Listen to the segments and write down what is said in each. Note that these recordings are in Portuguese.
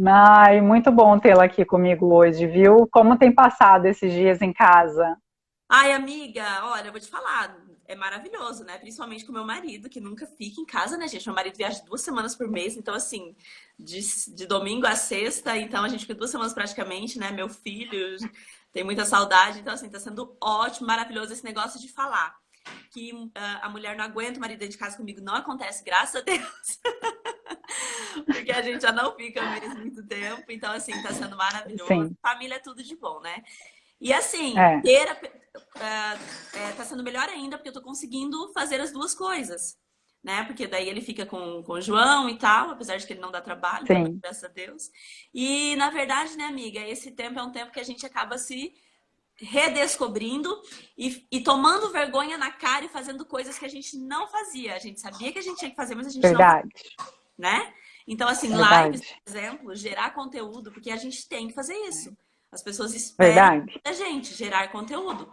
Ai, muito bom tê-la aqui comigo hoje, viu? Como tem passado esses dias em casa? Ai, amiga, olha, eu vou te falar, é maravilhoso, né? Principalmente com meu marido, que nunca fica em casa, né, gente? Meu marido viaja 2 semanas por mês, então, assim, de, de domingo a sexta, então a gente fica 2 semanas praticamente, né? Meu filho tem muita saudade, então, assim, tá sendo ótimo, maravilhoso esse negócio de falar. Que a mulher não aguenta o marido dentro de casa comigo, não acontece, graças a Deus, porque a gente já não fica mesmo muito tempo, então, assim, tá sendo maravilhoso. Sim, Família é tudo de bom, né? E assim, é, tá sendo melhor ainda porque eu tô conseguindo fazer as duas coisas, né? Porque daí ele fica com o João e tal, apesar de que ele não dá trabalho também, sim, graças a Deus. E na verdade, né, amiga, esse tempo é um tempo que a gente acaba se redescobrindo e tomando vergonha na cara e fazendo coisas que a gente não fazia. A gente sabia que a gente tinha que fazer, mas a gente não fazia, verdade, né? Então, assim, lives, verdade, por exemplo, gerar conteúdo, porque a gente tem que fazer isso. As pessoas esperam verdade. da gente gerar conteúdo.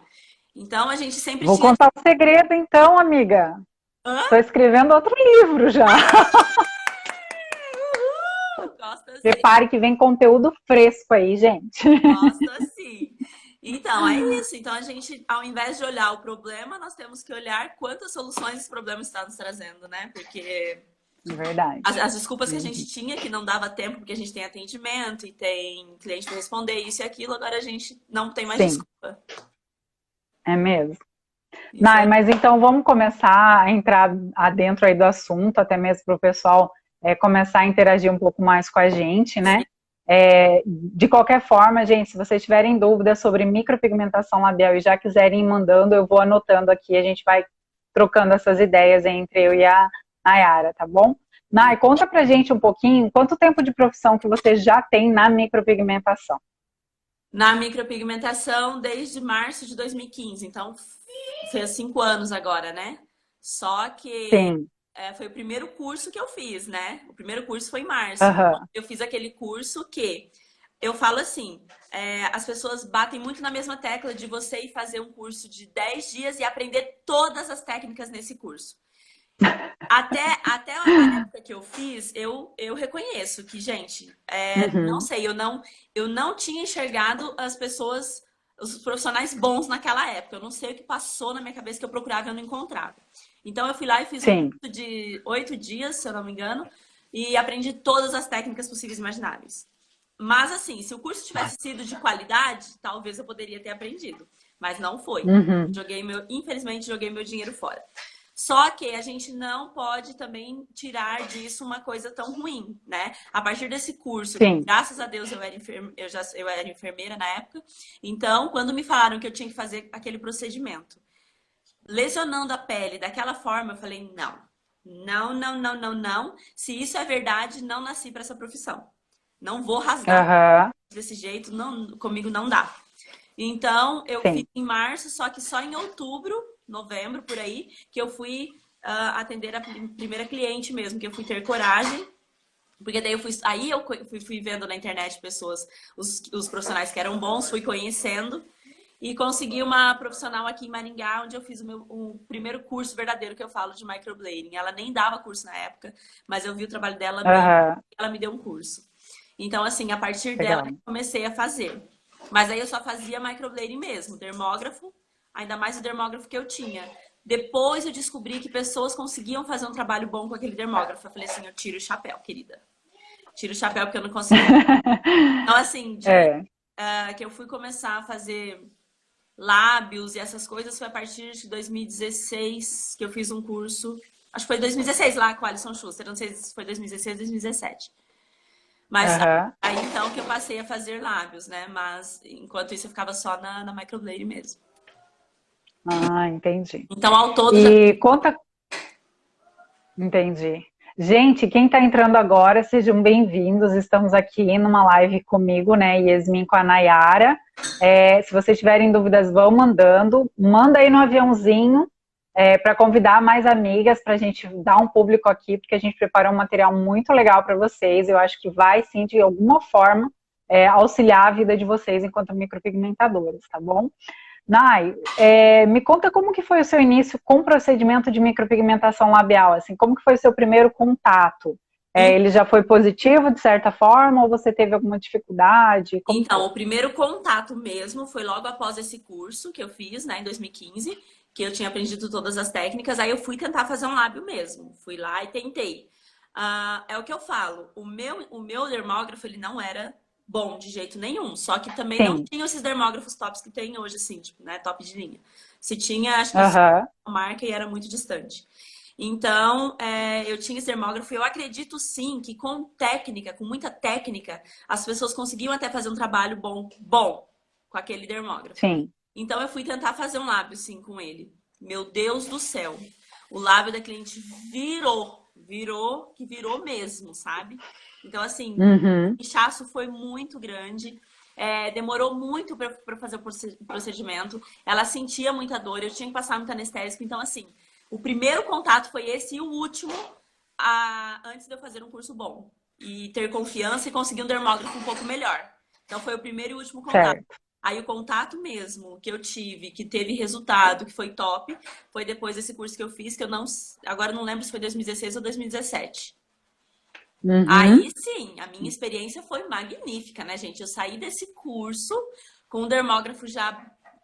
Então, a gente sempre Vou tinha. contar o segredo então, amiga. Hã? Estou escrevendo outro livro já. Gosto assim, Repare que vem conteúdo fresco aí, gente. gosto assim. Então, é isso. Então, a gente, ao invés de olhar o problema, nós temos que olhar quantas soluções esse problema está nos trazendo, né? Porque Verdade. as desculpas que a gente Uhum. tinha, que não dava tempo, porque a gente tem atendimento e tem cliente para responder isso e aquilo, agora a gente não tem mais Sim, desculpa. é mesmo. Isso Nai, é. mas então vamos começar a entrar adentro aí do assunto, até mesmo para o pessoal começar a interagir um pouco mais com a gente, né? De qualquer forma, gente, se vocês tiverem dúvidas sobre micropigmentação labial e já quiserem ir mandando, eu vou anotando aqui, a gente vai trocando essas ideias entre eu e a Nayara, tá bom? Nay, conta pra gente um pouquinho, quanto tempo de profissão que você já tem na micropigmentação? Na micropigmentação desde março de 2015, então fez 5 anos agora, né? Só que Sim, foi o primeiro curso que eu fiz, né? O primeiro curso foi em março. Então, aham, eu fiz aquele curso que eu falo assim: as pessoas batem muito na mesma tecla de você ir fazer um curso de 10 dias e aprender todas as técnicas nesse curso. Até a época que eu fiz, eu reconheço que, gente, não uhum, sei, eu não tinha enxergado as pessoas, os profissionais bons naquela época. Eu não sei o que passou na minha cabeça que eu procurava e eu não encontrava. Então eu fui lá e fiz um sim, curso de 8 dias, se eu não me engano, e aprendi todas as técnicas possíveis e imagináveis. Mas assim, se o curso tivesse sido de qualidade, talvez eu poderia ter aprendido. Mas não foi. uhum, Infelizmente, joguei meu dinheiro fora. Só que a gente não pode também tirar disso uma coisa tão ruim, né? A partir desse curso, que sim, graças a Deus eu era enfermeira na época, então quando me falaram que eu tinha que fazer aquele procedimento, lesionando a pele daquela forma, eu falei, não, não, não, não, não, não. Se isso é verdade, não nasci para essa profissão. Não vou rasgar aham, desse jeito, não, comigo não dá. Então, eu fiz sim. em março, só que só em outubro, novembro, por aí, que eu fui atender a primeira cliente mesmo, que eu fui ter coragem. Porque daí eu fui vendo na internet pessoas, os profissionais que eram bons, fui conhecendo e consegui uma profissional aqui em Maringá, onde eu fiz o primeiro curso verdadeiro que eu falo de microblading. Ela nem dava curso na época, mas eu vi o trabalho dela bem, Aham, ela me deu um curso. Então, assim, a partir dela eu legal. comecei a fazer. Mas aí eu só fazia microblading mesmo, dermógrafo, ainda mais o dermógrafo que eu tinha. Depois eu descobri que pessoas conseguiam fazer um trabalho bom com aquele dermógrafo. Eu falei assim, eu tiro o chapéu, querida. Tiro o chapéu porque eu não conseguia. Então, assim, É, que eu fui começar a fazer lábios e essas coisas foi a partir de 2016 que eu fiz um curso. Acho que foi 2016 lá com a Alison Schuster. Não sei se foi 2016 ou 2017. Mas aham. aí então que eu passei a fazer lábios, né? Mas enquanto isso eu ficava só na microblade mesmo. Ah, entendi. Então ao todo já. E conta, entendi. Gente, quem está entrando agora, sejam bem-vindos. Estamos aqui numa live comigo, né, Yasmin com a Nayara. Se vocês tiverem dúvidas, vão mandando. Manda aí no aviãozinho para convidar mais amigas para a gente dar um público aqui, porque a gente preparou um material muito legal para vocês. Eu acho que vai, sim, de alguma forma, auxiliar a vida de vocês enquanto micropigmentadoras, tá bom? Nai, me conta como que foi o seu início com o procedimento de micropigmentação labial, assim, como que foi o seu primeiro contato? Ele já foi positivo, de certa forma, ou você teve alguma dificuldade? Como Então, foi? o primeiro contato mesmo foi logo após esse curso que eu fiz, né, em 2015, que eu tinha aprendido todas as técnicas. Aí eu fui tentar fazer um lábio mesmo. Fui lá e tentei. É o que eu falo. O meu dermógrafo, ele não era bom de jeito nenhum. Só que também não Sim. tinha esses dermógrafos tops que tem hoje, assim, tipo, né, top de linha. Se tinha, acho que só Aham. uma marca e era muito distante. Então, eu tinha esse dermógrafo e eu acredito sim que com técnica, com muita técnica, as pessoas conseguiam até fazer um trabalho bom com aquele dermógrafo. Sim. Então, eu fui tentar fazer um lábio sim com ele. Meu Deus do céu. O lábio da cliente virou mesmo, sabe? Então, assim, Uhum. o inchaço foi muito grande. Demorou muito para fazer o procedimento. Ela sentia muita dor, eu tinha que passar muito anestésico. Então, assim, o primeiro contato foi esse e o último antes de eu fazer um curso bom. E ter confiança e conseguir um dermógrafo um pouco melhor. Então, foi o primeiro e último contato. Certo. Aí, o contato mesmo que eu tive, que teve resultado, que foi top, foi depois desse curso que eu fiz, que eu não... Agora eu não lembro se foi 2016 ou 2017. Uhum. Aí sim, a minha experiência foi magnífica, né, gente? Eu saí desse curso com um dermógrafo já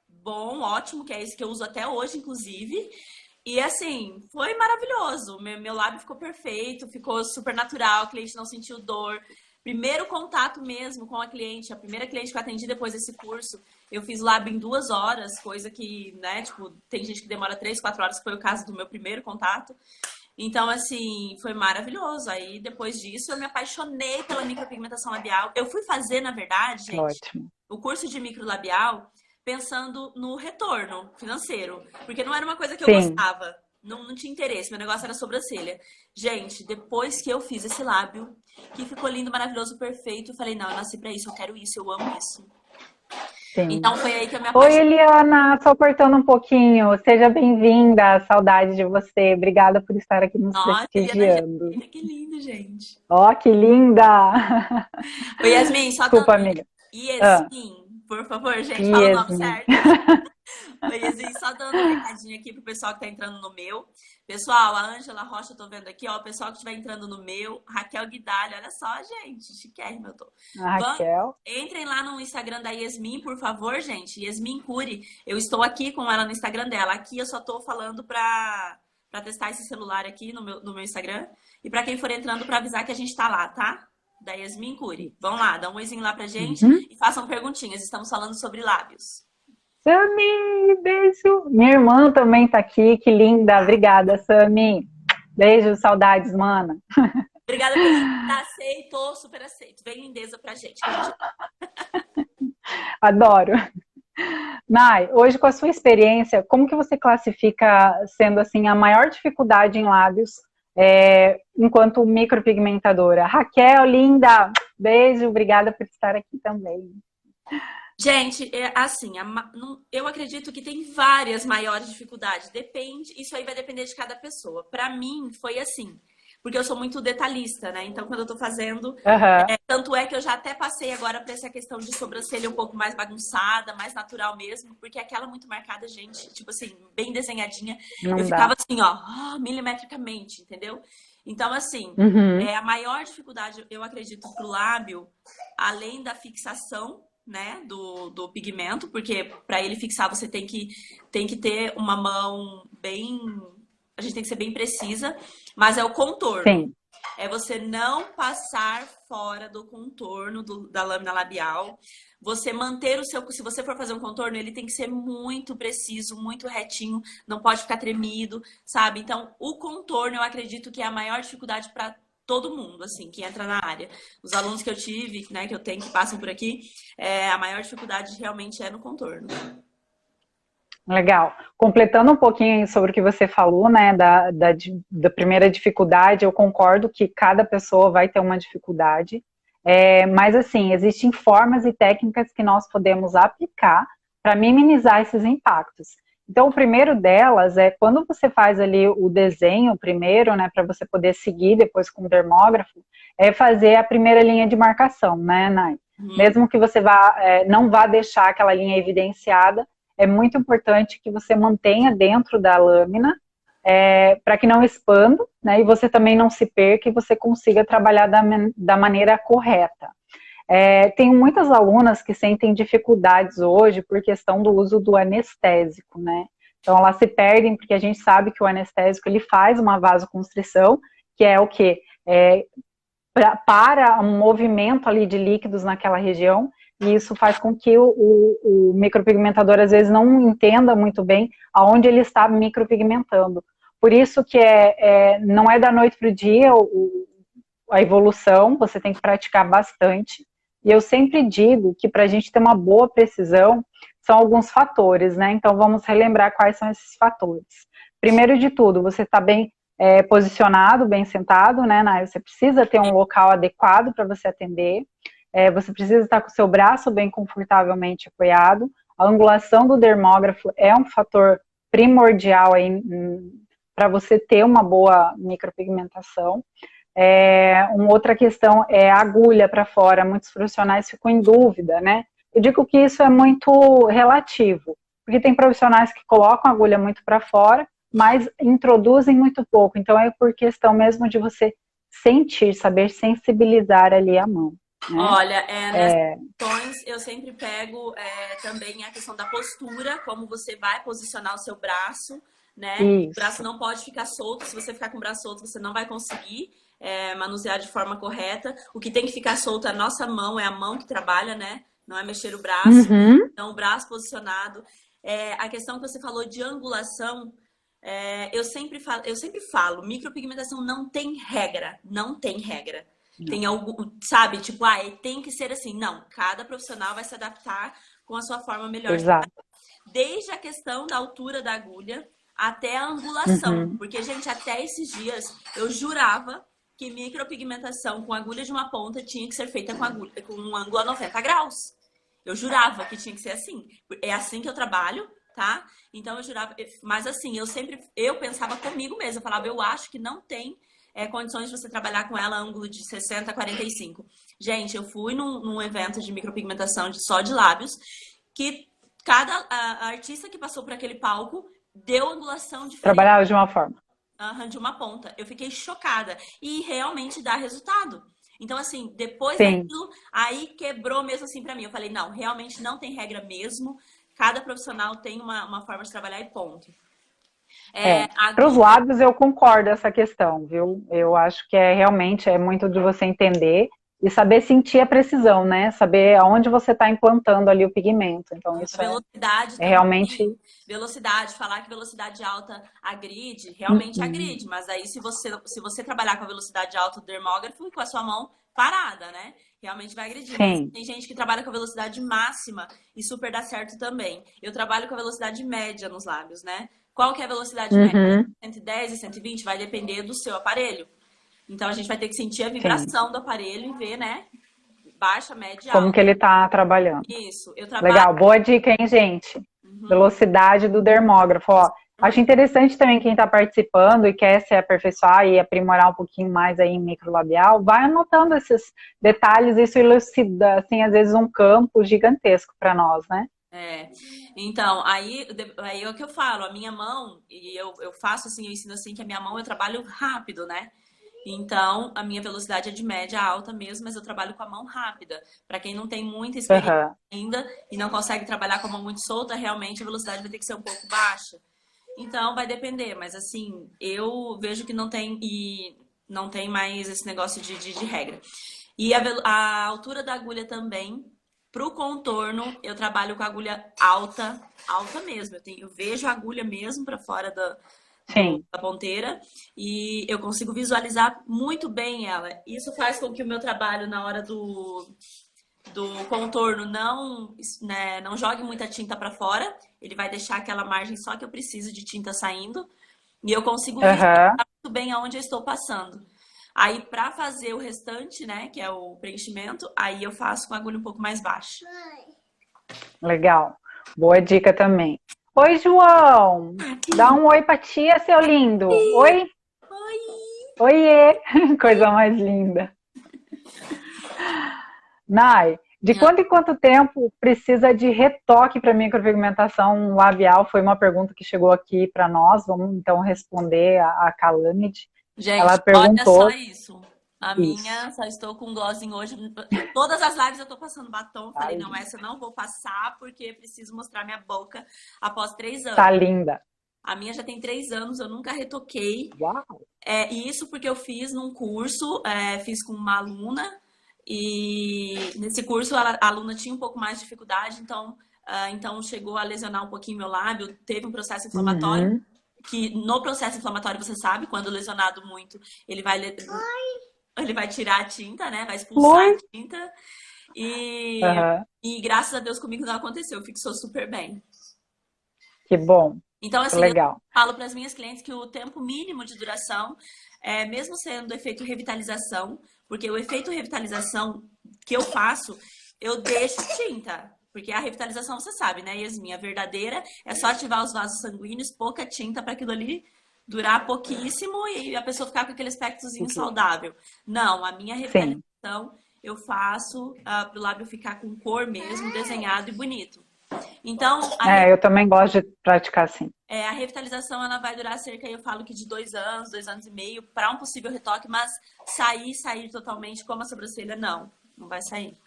bom, ótimo, que é esse que eu uso até hoje, inclusive. E assim, foi maravilhoso. Meu lábio ficou perfeito, ficou super natural, o cliente não sentiu dor. Primeiro contato mesmo com a cliente, a primeira cliente que eu atendi depois desse curso, eu fiz lábio em 2 horas, coisa que, né, tipo, tem gente que demora 3, 4 horas, que foi o caso do meu primeiro contato. Então, assim, foi maravilhoso. Aí, depois disso, eu me apaixonei pela micropigmentação labial. Eu fui fazer, na verdade, gente, Ótimo. o curso de microlabial pensando no retorno financeiro. Porque não era uma coisa que eu Sim. gostava. Não tinha interesse. Meu negócio era sobrancelha. Gente, depois que eu fiz esse lábio, que ficou lindo, maravilhoso, perfeito, eu falei, não, eu nasci pra isso, eu quero isso, eu amo isso. Sim. Então, foi aí que eu me Oi, apaixonei. Eliana, só cortando um pouquinho. Seja bem-vinda, saudade de você. Obrigada por estar aqui nos Nossa, Eliana prestigiando. Angélica, que lindo, gente. Ó, que linda! Oi, Yasmin, só Desculpa, dando amiga. Ah, Yasmin, por favor, gente, fala o nome Yasmin. certo. Oi, Yasmin, só dando um recadinho aqui pro pessoal que tá entrando no meu. Pessoal, a Ângela Rocha, eu tô vendo aqui, ó, o pessoal que estiver entrando no meu, Raquel Guidalho, olha só, gente, chiquérrimo eu tô. A Vão, Raquel. entrem lá no Instagram da Yasmin, por favor, gente, Yasmin Curi. Eu estou aqui com ela no Instagram dela. Aqui eu só tô falando pra testar esse celular aqui no meu Instagram. E pra quem for entrando, pra avisar que a gente tá lá, tá? Da Yasmin Curi. Vão lá, dá um oizinho lá pra gente Uhum. e façam perguntinhas. Estamos falando sobre lábios. Sami, beijo. Minha irmã também tá aqui, que linda. Obrigada, Sami. Beijo, saudades, mana. Obrigada pelo aceito, super aceito. Vem lindeza pra gente. Que a gente... Adoro. Nai, hoje com a sua experiência, como que você classifica sendo assim a maior dificuldade em lábios enquanto micropigmentadora? Raquel, linda, beijo, obrigada por estar aqui também. Gente, assim, eu acredito que tem várias maiores dificuldades. Depende, isso aí vai depender de cada pessoa. Pra mim, foi assim, porque eu sou muito detalhista, né? Então, quando eu tô fazendo, Uhum. tanto é que eu já até passei agora pra essa questão de sobrancelha um pouco mais bagunçada, mais natural mesmo, porque aquela muito marcada, gente, tipo assim, bem desenhadinha, eu Não ficava dá. assim, ó, milimetricamente, entendeu? Então, assim, Uhum. a maior dificuldade, eu acredito, pro lábio, além da fixação, né, do pigmento, porque para ele fixar você tem que ter uma mão bem, a gente tem que ser bem precisa, mas é o contorno. Sim, É você não passar fora do contorno da lâmina labial. Você manter o seu, se você for fazer um contorno, ele tem que ser muito preciso, muito retinho, não pode ficar tremido, sabe? Então, o contorno eu acredito que é a maior dificuldade para todo mundo, assim, que entra na área. Os alunos que eu tive, né, que eu tenho, que passam por aqui, a maior dificuldade realmente é no contorno. legal. Completando um pouquinho sobre o que você falou, né, da primeira dificuldade, eu concordo que cada pessoa vai ter uma dificuldade, mas assim, existem formas e técnicas que nós podemos aplicar para minimizar esses impactos. Então, o primeiro delas é quando você faz ali o desenho primeiro, né, para você poder seguir depois com o dermógrafo, é fazer a primeira linha de marcação, né, Nai? Uhum. Mesmo que você não vá deixar aquela linha evidenciada, é muito importante que você mantenha dentro da lâmina para que não expanda, né, e você também não se perca e você consiga trabalhar da maneira correta. Tenho muitas alunas que sentem dificuldades hoje por questão do uso do anestésico, né? Então elas se perdem porque a gente sabe que o anestésico ele faz uma vasoconstrição, que é o quê? Para um movimento ali de líquidos naquela região, e isso faz com que o micropigmentador às vezes não entenda muito bem aonde ele está micropigmentando. Por isso que não é da noite para o dia a evolução, você tem que praticar bastante. E eu sempre digo que para a gente ter uma boa precisão, são alguns fatores, né? Então vamos relembrar quais são esses fatores. Primeiro de tudo, você está bem posicionado, bem sentado, né, Nay? Você precisa ter um local adequado para você atender. Você precisa estar com o seu braço bem confortavelmente apoiado. A angulação do dermógrafo é um fator primordial aí para você ter uma boa micropigmentação. Uma outra questão é a agulha para fora. Muitos profissionais ficam em dúvida, né? Eu digo que isso é muito relativo, porque tem profissionais que colocam a agulha muito para fora, mas introduzem muito pouco. Então é por questão mesmo de você sentir, saber sensibilizar ali a mão. Né? Olha, nessas questões eu sempre pego também a questão da postura, como você vai posicionar o seu braço, né? Isso. O braço não pode ficar solto. Se você ficar com o braço solto, você não vai conseguir manusear de forma correta. O que tem que ficar solto é a nossa mão, é a mão que trabalha, né? Não é mexer o braço. Uhum. Então, o braço posicionado. A questão que você falou de angulação, eu sempre falo, micropigmentação não tem regra, não tem regra. Não. Tem algo, sabe, tipo, tem que ser assim. Não, cada profissional vai se adaptar com a sua forma melhor. Exato. Desde a questão da altura da agulha até a angulação. Uhum. Porque, gente, até esses dias eu jurava que micropigmentação com agulha de uma ponta tinha que ser feita com um ângulo a 90 graus. Eu jurava que tinha que ser assim. É assim que eu trabalho, tá? Então eu jurava, mas assim, eu pensava comigo mesma, eu falava, eu acho que não tem condições de você trabalhar com ela ângulo de 60 a 45. Gente, eu fui num evento de micropigmentação só de lábios, que cada artista que passou por aquele palco deu angulação diferente. Trabalhava de uma forma. De uma ponta. Eu fiquei chocada. E realmente dá resultado. Então, assim, depois Sim. daquilo, aí quebrou mesmo assim pra mim. Eu falei, não, realmente não tem regra mesmo. Cada profissional tem uma forma de trabalhar e ponto. Para os lábios eu concordo essa questão, viu? Eu acho que realmente muito de você entender e saber sentir a precisão, né? Saber aonde você está implantando ali o pigmento. Então isso velocidade realmente... Velocidade, falar que velocidade alta agride, realmente agride. Mas aí se você trabalhar com a velocidade alta do dermógrafo e com a sua mão parada, né? Realmente vai agredir. Mas tem gente que trabalha com a velocidade máxima e super dá certo também. Eu trabalho com a velocidade média nos lábios, né? Qual que é a velocidade média? 110 e 120? Vai depender do seu aparelho. Então, a gente vai ter que sentir a vibração do aparelho e ver, né? Baixa, média, alta. Como que ele tá trabalhando. Isso. Eu trabalho... Legal. Boa dica, hein, gente? Velocidade do dermógrafo. Ó, acho interessante também quem está participando e quer se aperfeiçoar e aprimorar um pouquinho mais aí em microlabial, vai anotando esses detalhes. Isso elucida, assim, às vezes um campo gigantesco para nós, né? Então, aí é o que eu falo, a minha mão, e eu faço assim, eu ensino assim, que a minha mão eu trabalho rápido, né? Então, a minha velocidade é de média alta mesmo, mas eu trabalho com a mão rápida. Para quem não tem muita experiência ainda e não consegue trabalhar com a mão muito solta, realmente a velocidade vai ter que ser um pouco baixa. Então, vai depender, mas assim, eu vejo que não tem mais esse negócio de regra. E a altura da agulha também. Pro contorno, eu trabalho com agulha alta mesmo. Eu vejo a agulha mesmo para fora da ponteira e eu consigo visualizar muito bem ela. Isso faz com que o meu trabalho na hora do contorno não jogue muita tinta para fora. Ele vai deixar aquela margem só que eu preciso de tinta saindo e eu consigo visualizar muito bem aonde eu estou passando. Aí, para fazer o restante, né, que é o preenchimento, aí eu faço com a agulha um pouco mais baixa. Legal. Boa dica também. Oi, João. Dá um oi pra tia, seu lindo. Oi? Oi. Oiê. Coisa mais linda. Nay, De quanto em quanto tempo precisa de retoque para micropigmentação labial? Foi uma pergunta que chegou aqui para nós. Vamos então responder a Calamity. Ela Gente, olha perguntou só isso. A isso. minha, só estou com glossinho hoje. Todas as lives eu tô passando batom. Tá Falei, não, linda. essa eu não vou passar porque preciso mostrar minha boca após 3 anos. Tá linda. A minha já tem 3 anos, eu nunca retoquei. Uau. E isso porque eu fiz num curso, fiz com uma aluna. E nesse curso a aluna tinha um pouco mais de dificuldade, então chegou a lesionar um pouquinho meu lábio, teve um processo inflamatório. Uhum. Que no processo inflamatório, você sabe, quando lesionado muito, ele vai tirar a tinta, né? Vai expulsar Oi. a tinta. E, Uhum. e graças a Deus comigo não aconteceu, fixou super bem. Que bom. Então, Que assim, eu legal. falo para as minhas clientes que o tempo mínimo de duração, mesmo sendo efeito revitalização, porque o efeito revitalização que eu faço, eu deixo tinta. Porque a revitalização, você sabe, né, Yasmin? A verdadeira é só ativar os vasos sanguíneos, pouca tinta para aquilo ali durar pouquíssimo e a pessoa ficar com aquele aspectozinho saudável. Não, a minha Sim. revitalização eu faço para o lábio ficar com cor mesmo, desenhado e bonito. Então, eu também gosto de praticar assim. a revitalização ela vai durar cerca, eu falo que de 2 anos, 2 anos e meio, para um possível retoque, mas sair totalmente como a sobrancelha, não vai sair.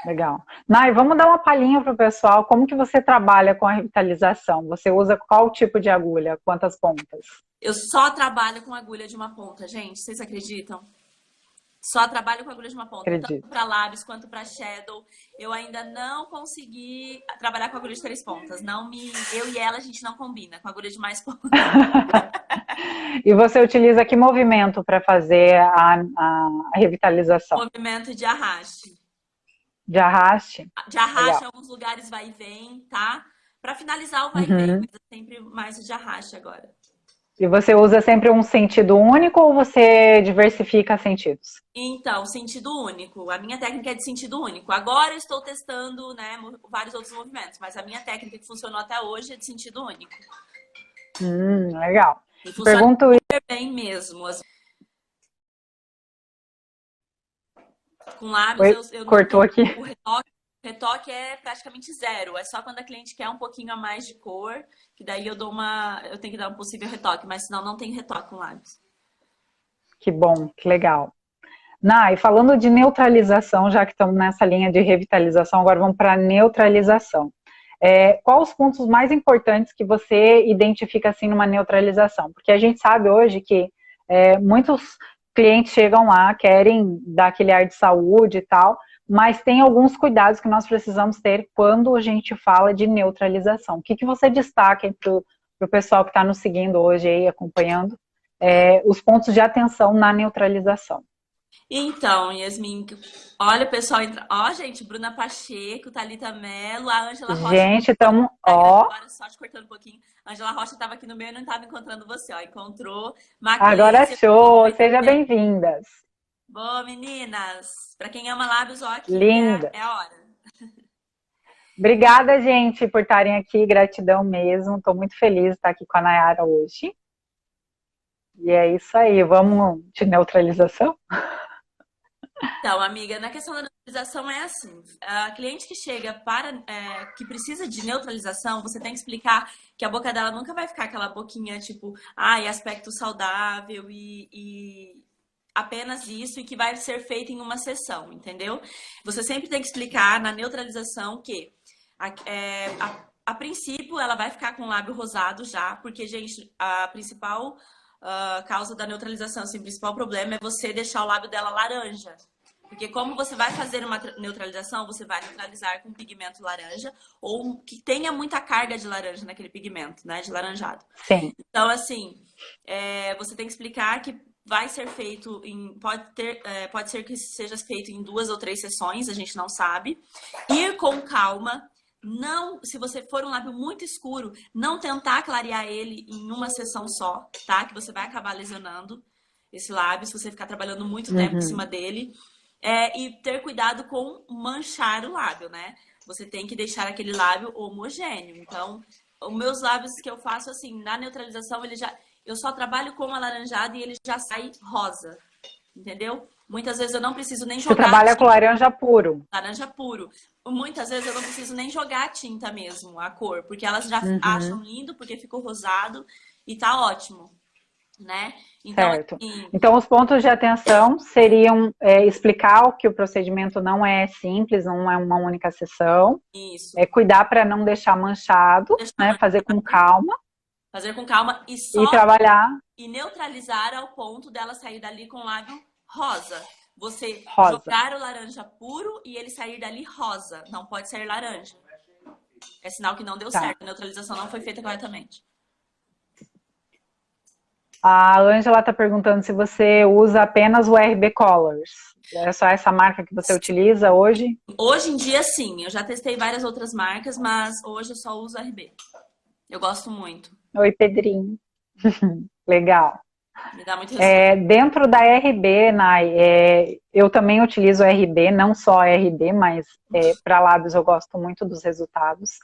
Legal. Nai, vamos dar uma palhinha para o pessoal. Como que você trabalha com a revitalização? Você usa qual tipo de agulha? Quantas pontas? Eu só trabalho com agulha de uma ponta, gente. Vocês acreditam? Só trabalho com agulha de uma ponta. Acredito. Tanto para lábios quanto para shadow. Eu ainda não consegui trabalhar com agulha de 3 pontas. Eu e ela, a gente não combina com agulha de mais pontas. E você utiliza que movimento para fazer a revitalização? Movimento de arraste. De arraste? De arraste, Legal. em alguns lugares vai e vem, tá? Para finalizar o vai e vem, mas é sempre mais o de arraste agora. E você usa sempre um sentido único ou você diversifica sentidos? Então, sentido único. A minha técnica é de sentido único. Agora eu estou testando, né, vários outros movimentos, mas a minha técnica que funcionou até hoje é de sentido único. Legal. E funciona Pergunto super bem mesmo. Com lábios, eu cortou não aqui. o retoque é praticamente zero. É só quando a cliente quer um pouquinho a mais de cor, que daí eu tenho que dar um possível retoque, mas senão não tem retoque com lábios. Que bom, que legal. Nai, falando de neutralização, já que estamos nessa linha de revitalização, agora vamos para neutralização. Quais os pontos mais importantes que você identifica assim numa neutralização? Porque a gente sabe hoje que muitos clientes chegam lá, querem dar aquele ar de saúde e tal, mas tem alguns cuidados que nós precisamos ter quando a gente fala de neutralização. O que você destaca para o pessoal que está nos seguindo hoje aí, acompanhando, os pontos de atenção na neutralização? Então, Yasmin, olha o pessoal entra. Ó, gente, Bruna Pacheco, Thalita Mello, a Ângela Rocha. Gente, estamos. Ó. Só te cortando um pouquinho. A Ângela Rocha estava aqui no meio e não estava encontrando você, ó. Encontrou. Agora show! Sejam bem-vindas. Boa, meninas. Para quem ama lábios, ó, aqui linda. É a hora. Obrigada, gente, por estarem aqui. Gratidão mesmo. Estou muito feliz de estar aqui com a Nayara hoje. E é isso aí. Vamos de neutralização? Então, amiga, na questão da neutralização é assim, a cliente que chega que precisa de neutralização, você tem que explicar que a boca dela nunca vai ficar aquela boquinha tipo, aspecto saudável e apenas isso, e que vai ser feito em uma sessão, entendeu? Você sempre tem que explicar na neutralização que a princípio ela vai ficar com o lábio rosado já, porque, gente, a principal causa da neutralização, assim, o principal problema é você deixar o lábio dela laranja. Porque como você vai fazer uma neutralização, você vai neutralizar com pigmento laranja ou que tenha muita carga de laranja naquele pigmento, né, de laranjado. Sim. Então, assim, você tem que explicar que vai ser feito pode ser que seja feito em 2 ou 3 sessões, a gente não sabe. Ir com calma. Não, se você for um lábio muito escuro, não tentar clarear ele em uma sessão só, tá? Que você vai acabar lesionando esse lábio se você ficar trabalhando muito tempo em cima dele. E ter cuidado com manchar o lábio, né? Você tem que deixar aquele lábio homogêneo. Então, os meus lábios que eu faço assim, na neutralização, eu só trabalho com alaranjado e ele já sai rosa, entendeu? Muitas vezes eu não preciso nem Você jogar trabalha com laranja puro. laranja puro. Muitas vezes eu não preciso nem jogar a tinta mesmo, a cor, porque elas já Uhum. acham lindo, porque ficou rosado e tá ótimo, né? Então, Certo. assim, Então, os pontos de atenção seriam explicar que o procedimento não é simples, não é uma única sessão, isso. cuidar para não deixar manchado, Deixar né, fazer com manchado, calma fazer com calma e trabalhar e neutralizar ao ponto dela sair dali com o lábio rosa. Você rosa. jogar o laranja puro e ele sair dali rosa. Não pode sair laranja. É sinal que não deu Tá. certo. A neutralização não foi feita corretamente. A Ângela está perguntando se você usa apenas o RB Colors. É só essa marca que você utiliza hoje? Hoje em dia, sim. Eu já testei várias outras marcas, mas hoje eu só uso RB. Eu gosto muito. Oi, Pedrinho. Legal. Me dá muito resultado. Dentro da RB, Nai, eu também utilizo RB, não só RB, mas para lábios eu gosto muito dos resultados.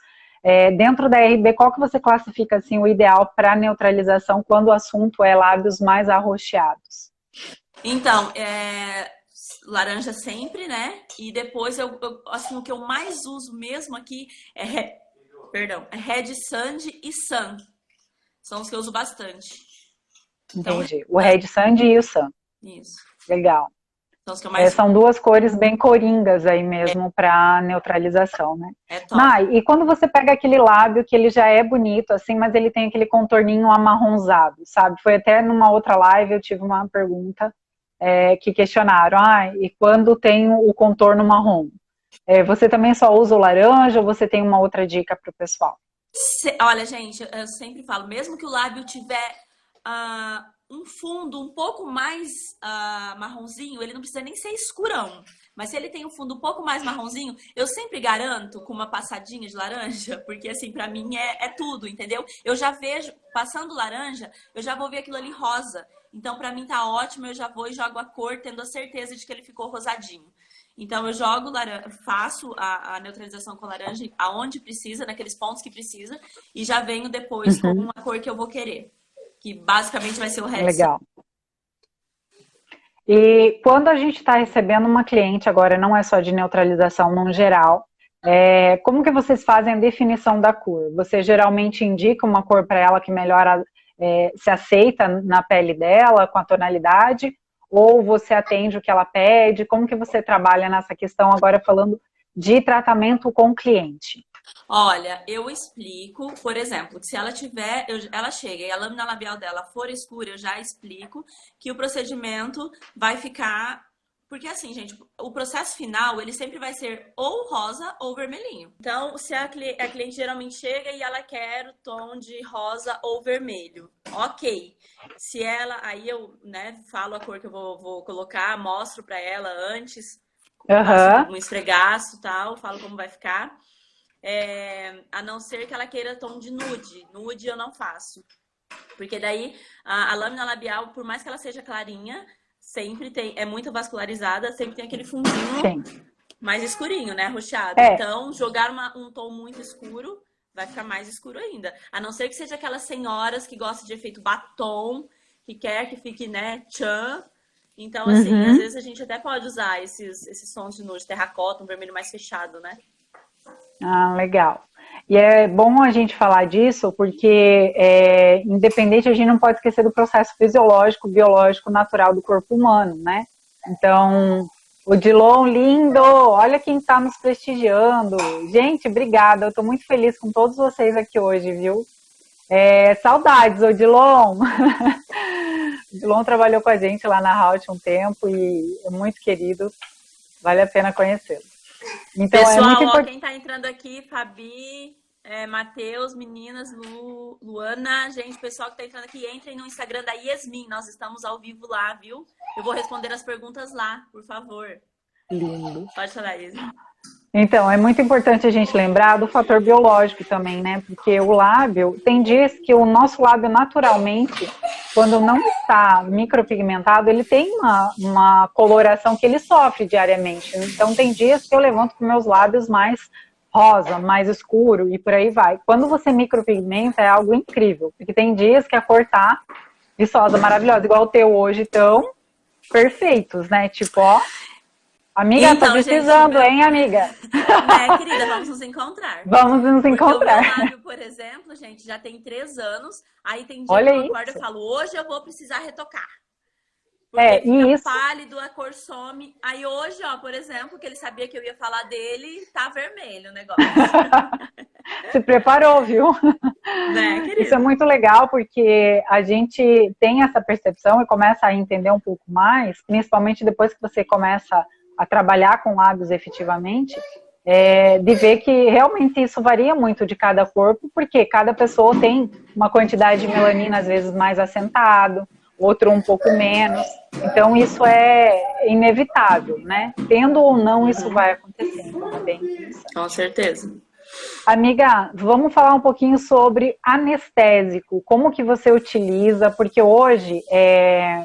Dentro da RB, qual que você classifica assim, o ideal para neutralização quando o assunto é lábios mais arroxeados? Então, laranja sempre, né? E depois, assim, o que eu mais uso mesmo aqui é Red Sand e Sun. São os que eu uso bastante. Então, Entendi. O Red Sand e o Sun. isso. Legal. São os que eu mais uso. São duas cores bem coringas aí mesmo para neutralização, né? É top. Nai, e quando você pega aquele lábio que ele já é bonito, assim, mas ele tem aquele contorninho amarronzado, sabe? Foi até numa outra live eu tive uma pergunta que questionaram, e quando tem o contorno marrom? Você também só usa o laranja ou você tem uma outra dica para o pessoal? Olha, gente, eu sempre falo, mesmo que o lábio tiver um fundo um pouco mais marronzinho, ele não precisa nem ser escurão. Mas se ele tem um fundo um pouco mais marronzinho, eu sempre garanto com uma passadinha de laranja, porque assim, pra mim é tudo, entendeu? Eu já vejo, passando laranja, eu já vou ver aquilo ali rosa. Então, pra mim tá ótimo, eu já vou e jogo a cor, tendo a certeza de que ele ficou rosadinho. Então, eu jogo laranja, faço a neutralização com laranja aonde precisa, naqueles pontos que precisa, e já venho depois com a cor que eu vou querer. Que basicamente vai ser o Red. Legal. E quando a gente está recebendo uma cliente, agora não é só de neutralização no geral, como que vocês fazem a definição da cor? Você geralmente indica uma cor para ela que melhora, se aceita na pele dela, com a tonalidade, ou você atende o que ela pede? Como que você trabalha nessa questão agora falando de tratamento com o cliente? Olha, eu explico, por exemplo, que se ela tiver, ela chega e a lâmina labial dela for escura, eu já explico que o procedimento vai ficar. Porque assim, gente, o processo final, ele sempre vai ser ou rosa ou vermelhinho. Então, se a cliente geralmente chega e ela quer o tom de rosa ou vermelho, ok. Se ela, aí eu, né, falo a cor que eu vou colocar, mostro pra ela antes, faço um esfregaço e tal, falo como vai ficar. A não ser que ela queira tom de nude. Nude eu não faço. Porque daí a lâmina labial, por mais que ela seja clarinha, sempre é muito vascularizada, sempre tem aquele fundinho mais escurinho, né? Arroxeado. Então, jogar um tom muito escuro vai ficar mais escuro ainda. A não ser que seja aquelas senhoras que gostam de efeito batom, que quer que fique, né, tchan. Então, assim, às vezes a gente até pode usar esses tons de nude, terracota, um vermelho mais fechado, né? Ah, legal. E é bom a gente falar disso porque, independente, a gente não pode esquecer do processo fisiológico, biológico, natural do corpo humano, né? Então, Odilon, lindo! Olha quem está nos prestigiando. Gente, obrigada. Eu estou muito feliz com todos vocês aqui hoje, viu? Saudades, Odilon! Odilon trabalhou com a gente lá na Haute um tempo e é muito querido. Vale a pena conhecê-lo. Então, pessoal, quem tá entrando aqui, Fabi, Matheus, meninas, Luana, gente, pessoal que tá entrando aqui, entrem no Instagram da Yasmin, nós estamos ao vivo lá, viu? Eu vou responder as perguntas lá, por favor. Lindo. Pode falar, Yasmin. Então, é muito importante a gente lembrar do fator biológico também, né? Porque o lábio, tem dias que o nosso lábio naturalmente, quando não está micropigmentado, ele tem uma coloração que ele sofre diariamente. Então, tem dias que eu levanto com meus lábios mais rosa, mais escuro e por aí vai. Quando você micropigmenta, é algo incrível, porque tem dias que a cor tá viçosa, maravilhosa, igual o teu hoje, então, perfeitos, né? Tipo, ó, amiga, Então, tô precisando, gente, hein, amiga? né, querida, vamos nos encontrar. Vamos nos Porque o meu encontrar. lábio, por exemplo, gente, já tem 3 anos. Aí tem dia que Olha eu acordo e isso. falo, hoje eu vou precisar retocar. Porque fica E isso pálido, a cor some. Aí hoje, ó, por exemplo, que ele sabia que eu ia falar dele, tá vermelho o negócio. se preparou, viu? Né, Isso é querido? muito legal porque a gente tem essa percepção e começa a entender um pouco mais, principalmente depois que você começa a trabalhar com lábios efetivamente, de ver que realmente isso varia muito de cada corpo, porque cada pessoa tem uma quantidade de melanina às vezes mais assentado, outro um pouco menos. Então isso é inevitável, né? Tendo ou não, isso vai acontecendo. É bem interessante. Com certeza. Amiga, vamos falar um pouquinho sobre anestésico, como que você utiliza, porque hoje,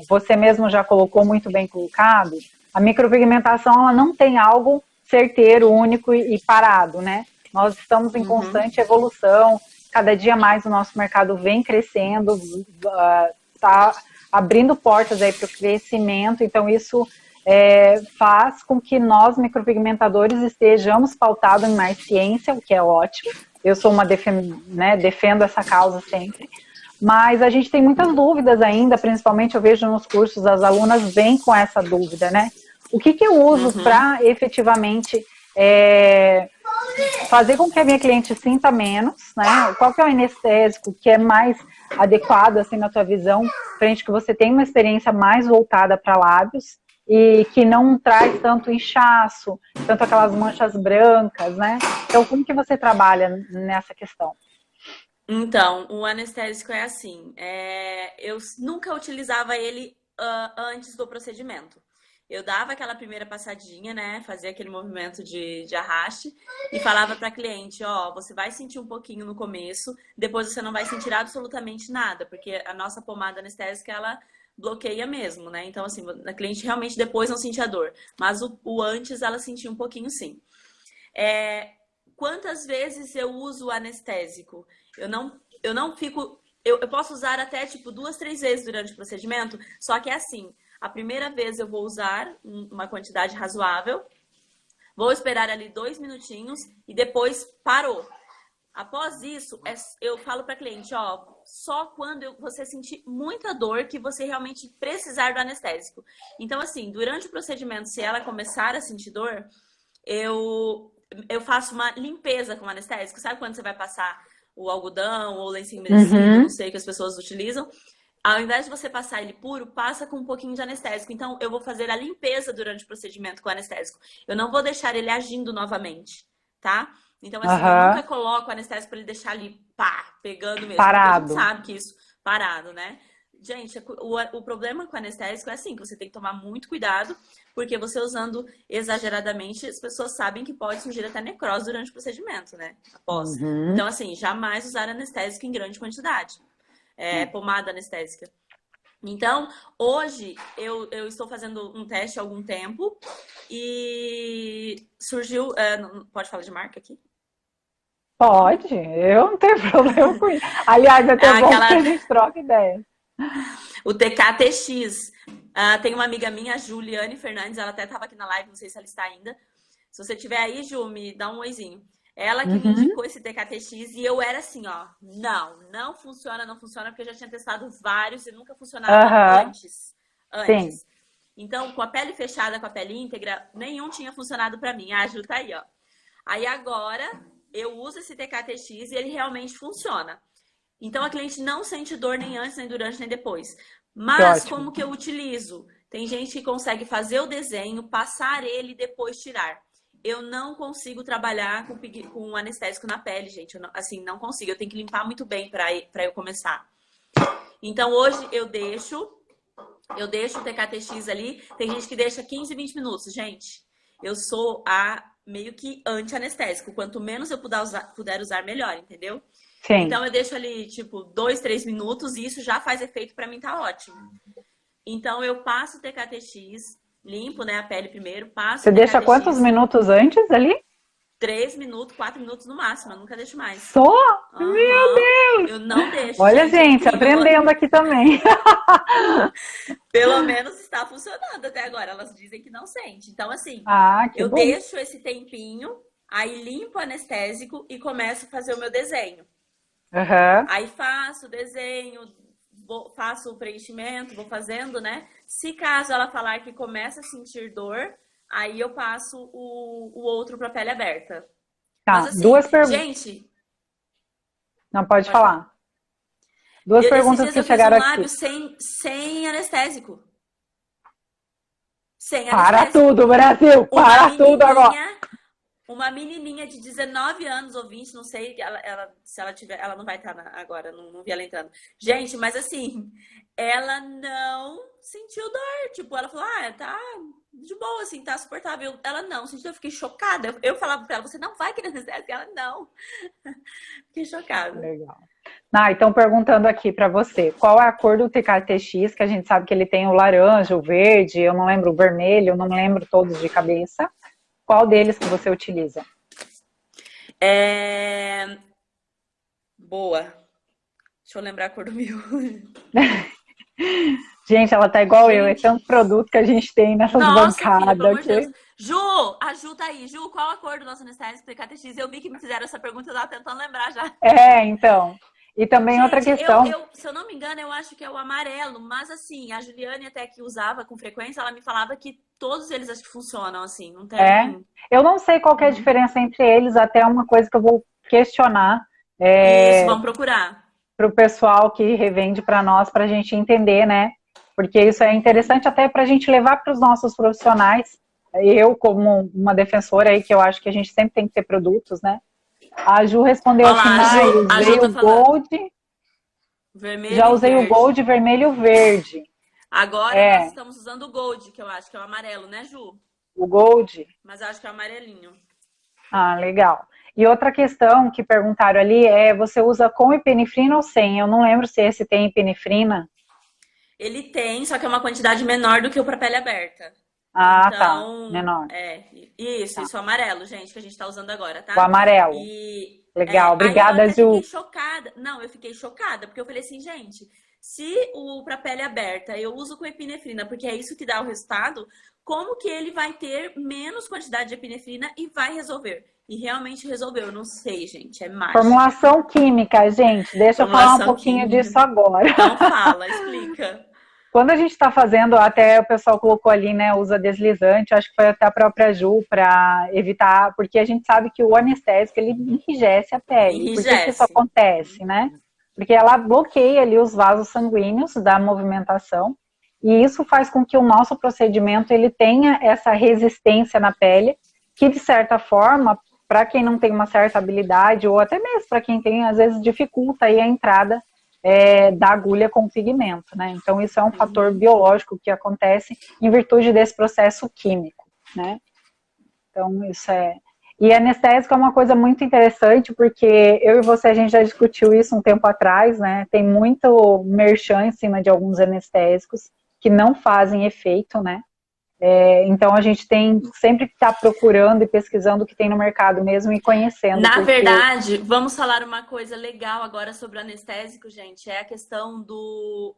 você mesmo já colocou muito bem colocado, a micropigmentação ela não tem algo certeiro, único e parado, né? Nós estamos em constante evolução, cada dia mais o nosso mercado vem crescendo, está abrindo portas aí para o crescimento, então isso faz com que nós, micropigmentadores, estejamos pautados em mais ciência, o que é ótimo. Eu sou uma defendo essa causa sempre. Mas a gente tem muitas dúvidas ainda, principalmente eu vejo nos cursos, as alunas vêm com essa dúvida, né? O que eu uso para efetivamente fazer com que a minha cliente sinta menos, né? Qual que é o anestésico que é mais adequado, assim, na tua visão, frente que você tem uma experiência mais voltada para lábios, e que não traz tanto inchaço, tanto aquelas manchas brancas, né? Então, como que você trabalha nessa questão? Então, o anestésico é assim, eu nunca utilizava ele antes do procedimento. Eu dava aquela primeira passadinha, né? Fazia aquele movimento de arraste e falava para a cliente, ó, você vai sentir um pouquinho no começo, depois você não vai sentir absolutamente nada, porque a nossa pomada anestésica, ela bloqueia mesmo, né? Então, assim, a cliente realmente depois não sentia dor, mas o antes ela sentia um pouquinho sim. Quantas vezes eu uso o anestésico? Eu não fico... Eu posso usar até, tipo, 2, 3 vezes durante o procedimento, só que é assim, a primeira vez eu vou usar uma quantidade razoável, vou esperar ali 2 minutinhos e depois parou. Após isso, eu falo para cliente, ó, só quando você sentir muita dor que você realmente precisar do anestésico. Então, assim, durante o procedimento, se ela começar a sentir dor, eu faço uma limpeza com o anestésico. Sabe quando você vai passar o algodão ou o lencinho umedecido, não sei, que as pessoas utilizam? Ao invés de você passar ele puro, passa com um pouquinho de anestésico. Então, eu vou fazer a limpeza durante o procedimento com o anestésico. Eu não vou deixar ele agindo novamente, tá? Então, assim, eu nunca coloco o anestésico para ele deixar ali, pá, pegando mesmo. Parado. Porque a gente sabe que isso, parado, né? Gente, o problema com o anestésico é assim, que você tem que tomar muito cuidado, porque você usando exageradamente, as pessoas sabem que pode surgir até necrose durante o procedimento, né? Após. Então, assim, jamais usar anestésico em grande quantidade. Pomada anestésica. Então, hoje, eu estou fazendo um teste há algum tempo e surgiu... pode falar de marca aqui? Pode, eu não tenho problema com isso. Aliás, é até bom que a gente troca ideia. O TKTX. Tem uma amiga minha, a Juliane Fernandes, ela até estava aqui na live, não sei se ela está ainda. Se você estiver aí, Ju, me dá um oizinho. Ela que me indicou esse TKTX e eu era assim, ó, não funciona, porque eu já tinha testado vários e nunca funcionava antes. Sim. Então, com a pele fechada, com a pele íntegra, nenhum tinha funcionado pra mim. A Ju tá aí, ó. Aí agora, eu uso esse TKTX e ele realmente funciona. Então, a cliente não sente dor nem antes, nem durante, nem depois. Mas, como que eu utilizo? Tem gente que consegue fazer o desenho, passar ele e depois tirar. Eu não consigo trabalhar com anestésico na pele, gente. Eu não consigo. Eu tenho que limpar muito bem para eu começar. Então, hoje eu deixo o TKTX ali. Tem gente que deixa 15, 20 minutos. Gente, eu sou meio que anti-anestésico. Quanto menos eu puder usar, melhor, entendeu? Sim. Então, eu deixo ali, tipo, 2, 3 minutos e isso já faz efeito para mim, tá ótimo. Então, eu passo o TKTX... Limpo, né, a pele primeiro, passo. Você deixa quantos minutos antes ali? 3 minutos, 4 minutos no máximo, eu nunca deixo mais. Só? Aham. Meu Deus! Eu não deixo, Olha, gente, é gente, incrível. aprendendo aqui também. Pelo menos está funcionando até agora. Elas dizem que não sente. Então, assim, Ah, que eu bom. deixo esse tempinho, aí limpo o anestésico e começo a fazer o meu desenho. Aham. Aí faço o desenho, faço o preenchimento, vou fazendo, né? Se caso ela falar que começa a sentir dor, aí eu passo o outro para pele aberta. Mas Tá, assim, duas perguntas. gente, Não, pode pode falar. falar. Duas Esses perguntas dias que eu fiz um chegaram aqui. lábio sem anestésico. Sem Para anestésico. tudo, Brasil! Uma Para tudo agora! Uma menininha de 19 anos ou 20, não sei, se ela tiver, ela não vai estar agora, não vi ela entrando. Gente, mas assim, ela não sentiu dor. Tipo, ela falou, tá de boa, assim, tá suportável. Ela não sentiu, eu fiquei chocada. Eu falava pra ela, você não vai querer anestésico? Ela, não. Fiquei chocada. Legal. Então perguntando aqui para você, qual é a cor do TKTX, que a gente sabe que ele tem o laranja, o verde, eu não lembro o vermelho, eu não lembro todos de cabeça. Qual deles que você utiliza? Boa. Deixa eu lembrar a cor do meu. Gente, ela tá igual eu, é tanto produto que a gente tem nessas Nossa, filha, pelo amor bancadas de Deus. aqui. Ju, a Ju tá aí. Ju, qual a cor do nosso anestésico TKTX? Eu vi que me fizeram essa pergunta, eu tava tentando lembrar já. Então. E também outra Gente, questão. se eu não me engano, eu acho que é o amarelo, mas assim, a Juliane até que usava com frequência, ela me falava que todos eles acho que funcionam, assim, não tem... Eu não sei qual que é a diferença entre eles, até uma coisa que eu vou questionar Isso, vamos procurar. para o pessoal que revende para nós, para a gente entender, né? Porque isso é interessante até para a gente levar para os nossos profissionais. Eu, como uma defensora aí, que eu acho que a gente sempre tem que ter produtos, né? A Ju respondeu Olha assim, lá, a Ju usei tá o falando. Gold, Vermelho já e usei o verde. Gold, vermelho e verde. Agora nós estamos usando o Gold, que eu acho que é o amarelo, né, Ju? O Gold. Mas eu acho que é o amarelinho. Ah, legal. E outra questão que perguntaram ali você usa com epinefrina ou sem? Eu não lembro se esse tem epinefrina. Ele tem, só que é uma quantidade menor do que o para pele aberta. Ah, então, tá. Menor. Isso, o amarelo, gente, que a gente tá usando agora, tá? O amarelo. Legal, obrigada, aí eu Ju. fiquei chocada. Não, eu fiquei chocada, porque eu falei assim, gente, se o para pele aberta eu uso com epinefrina, porque é isso que dá o resultado, como que ele vai ter menos quantidade de epinefrina e vai resolver? E realmente resolveu, eu não sei, gente, é mágico. Formulação química, gente, deixa eu falar um pouquinho disso agora. Então fala, explica. Quando a gente está fazendo, até o pessoal colocou ali, né, usa deslizante, acho que foi até a própria Ju, para evitar, porque a gente sabe que o anestésico, ele enrijece a pele. Por que isso acontece, né? Porque ela bloqueia ali os vasos sanguíneos da movimentação, e isso faz com que o nosso procedimento, ele tenha essa resistência na pele, que de certa forma, para quem não tem uma certa habilidade, ou até mesmo para quem tem, às vezes, dificulta aí a entrada da agulha com pigmento, né? Então isso é um fator biológico que acontece em virtude desse processo químico, né? Então isso E anestésico é uma coisa muito interessante, porque eu e você, a gente já discutiu isso um tempo atrás, né? Tem muito merchan em cima de alguns anestésicos que não fazem efeito, né? Então a gente tem sempre que estar procurando e pesquisando o que tem no mercado mesmo e conhecendo. Na verdade, vamos falar uma coisa legal agora sobre o anestésico, gente. É a questão do...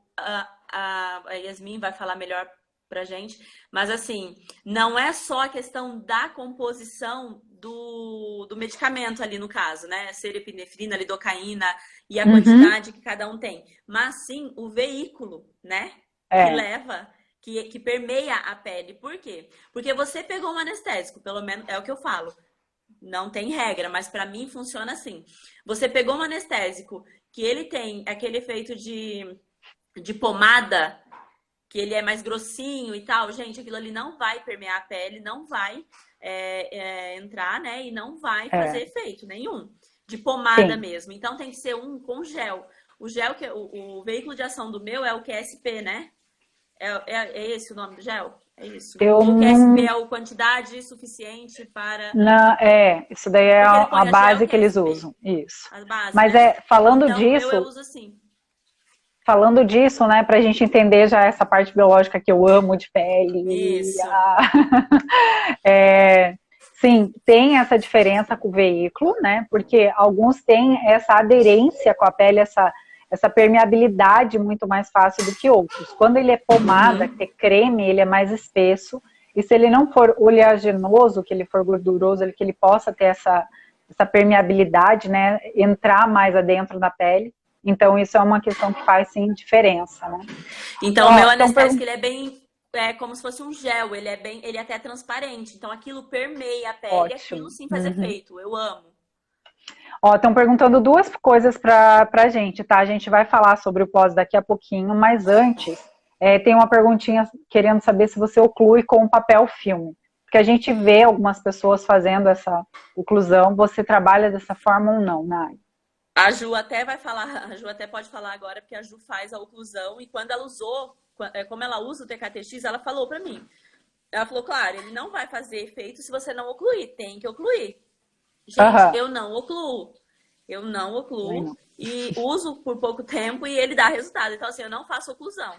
A Yasmin vai falar melhor pra gente. Mas assim, não é só a questão da composição do medicamento ali no caso, né? Serepinefrina, lidocaína e a quantidade que cada um tem. Mas sim o veículo, né? Que leva... Que permeia a pele. Por quê? Porque você pegou um anestésico, pelo menos é o que eu falo. Não tem regra, mas para mim funciona assim. Você pegou um anestésico que ele tem aquele efeito de pomada, que ele é mais grossinho e tal. Gente, aquilo ali não vai permear a pele, não vai entrar, né? E não vai fazer efeito nenhum. De pomada mesmo. Então tem que ser um com gel. O gel, o veículo de ação do meu é o QSP, né? É esse o nome do gel? É isso. O QSP é a quantidade suficiente para... Não, isso daí é a base que eles usam. Isso. Base, mas né? Falando então, disso... eu uso assim. Falando disso, né, pra gente entender já essa parte biológica que eu amo de pele. Isso. Sim, tem essa diferença com o veículo, né? Porque alguns têm essa aderência com a pele, essa permeabilidade muito mais fácil do que outros. Quando ele é pomada, que é creme, ele é mais espesso. E se ele não for oleaginoso, que ele for gorduroso, que ele possa ter essa permeabilidade, né? Entrar mais adentro da pele. Então, isso é uma questão que faz, sim, diferença, né? Então, o meu anestésico, ele é bem... É como se fosse um gel, ele é até transparente. Então, aquilo permeia a pele. Ótimo. E aquilo sim faz efeito. Eu amo. Ó, estão perguntando duas coisas pra gente, tá? A gente vai falar sobre o pós daqui a pouquinho, mas antes, tem uma perguntinha querendo saber se você oclui com papel filme. Porque a gente vê algumas pessoas fazendo essa oclusão. Você trabalha dessa forma ou não, Nai? A Ju até vai falar, a Ju até pode falar agora, porque a Ju faz a oclusão. E quando ela usou, como ela usa o TKTX, ela falou pra mim. Ela falou, claro, ele não vai fazer efeito se você não ocluir. Tem que ocluir. Gente, eu não ocluo. Eu não ocluo. E uso por pouco tempo e ele dá resultado. Então, assim, eu não faço oclusão.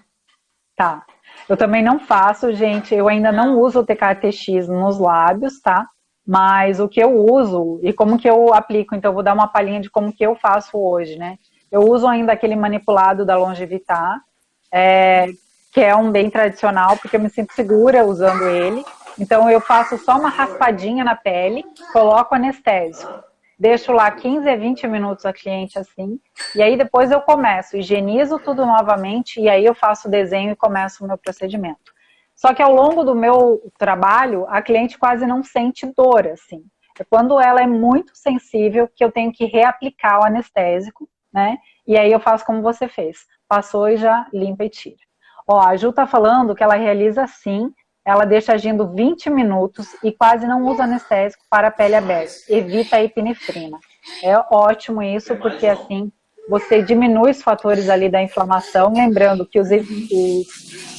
Tá. Eu também não faço, gente. Eu ainda não uso o TKTX nos lábios, tá? Mas o que eu uso e como que eu aplico, então eu vou dar uma palhinha de como que eu faço hoje, né? Eu uso ainda aquele manipulado da Longevità, que é um bem tradicional, porque eu me sinto segura usando ele. Então eu faço só uma raspadinha na pele, coloco anestésico, deixo lá 15 a 20 minutos a cliente assim, e aí depois eu começo, higienizo tudo novamente, e aí eu faço o desenho e começo o meu procedimento. Só que ao longo do meu trabalho, a cliente quase não sente dor, assim. É quando ela é muito sensível que eu tenho que reaplicar o anestésico, né? E aí eu faço como você fez. Passou e já limpa e tira. Ó, a Ju tá falando que ela realiza assim, ela deixa agindo 20 minutos e quase não usa anestésico para a pele aberta. Evita a epinefrina. É ótimo isso, porque assim você diminui os fatores ali da inflamação, lembrando que os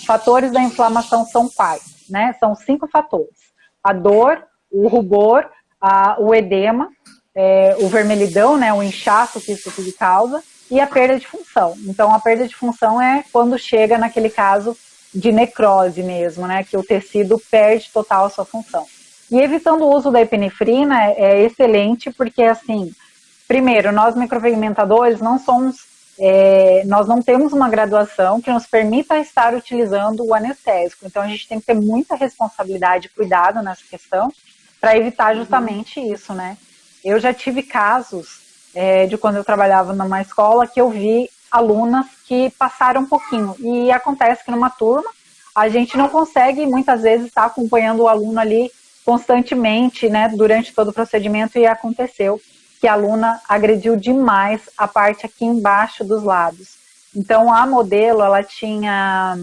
fatores da inflamação são quais, né? São 5 fatores. A dor, o rubor, o edema, o vermelhidão, né? O inchaço que isso tudo causa, e a perda de função. Então, a perda de função é quando chega naquele caso de necrose mesmo, né? Que o tecido perde total a sua função. E evitando o uso da epinefrina é excelente, porque assim, primeiro, nós micropigmentadores não somos, nós não temos uma graduação que nos permita estar utilizando o anestésico. Então a gente tem que ter muita responsabilidade e cuidado nessa questão para evitar justamente isso, né? Eu já tive casos de quando eu trabalhava numa escola que eu vi alunas que passaram um pouquinho. E acontece que numa turma a gente não consegue muitas vezes estar acompanhando o aluno ali constantemente, né, durante todo o procedimento, e aconteceu que a aluna agrediu demais a parte aqui embaixo dos lábios. Então, a modelo, ela tinha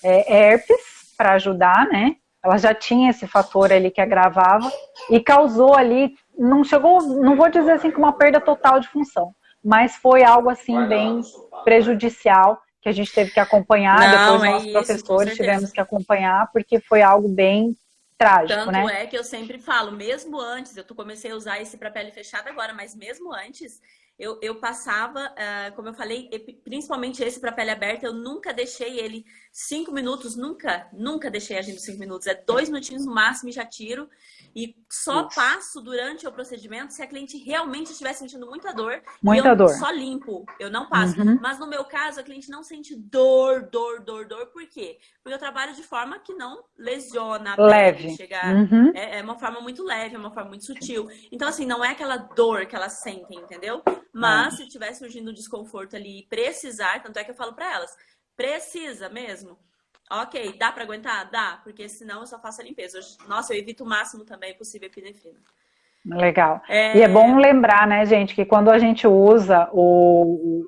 herpes para ajudar, né? Ela já tinha esse fator ali que agravava e causou ali, não chegou, não vou dizer assim que uma perda total de função, mas foi algo assim bem prejudicial que a gente teve que acompanhar, depois nós professores tivemos que acompanhar, porque foi algo bem trágico, Tanto né? é que eu sempre falo, mesmo antes, eu comecei a usar esse para pele fechada agora, mas mesmo antes, eu passava, como eu falei, principalmente esse para pele aberta, eu nunca deixei ele 5 minutos, nunca deixei agindo 5 minutos. É 2 minutinhos no máximo e já tiro. E só passo durante o procedimento se a cliente realmente estiver sentindo muita dor. Muita dor. Só limpo, eu não passo. Mas no meu caso, a cliente não sente dor. Por quê? Porque eu trabalho de forma que não lesiona a pele. Leve. É uma forma muito leve, é uma forma muito sutil. Então, assim, não é aquela dor que elas sentem, entendeu? Mas se tiver surgindo desconforto ali e precisar, tanto é que eu falo pra elas, precisa mesmo? Ok, dá pra aguentar? Dá, porque senão eu só faço a limpeza. Nossa, eu evito o máximo também possível a epinefrina. Legal. E é bom lembrar, né, gente, que quando a gente usa o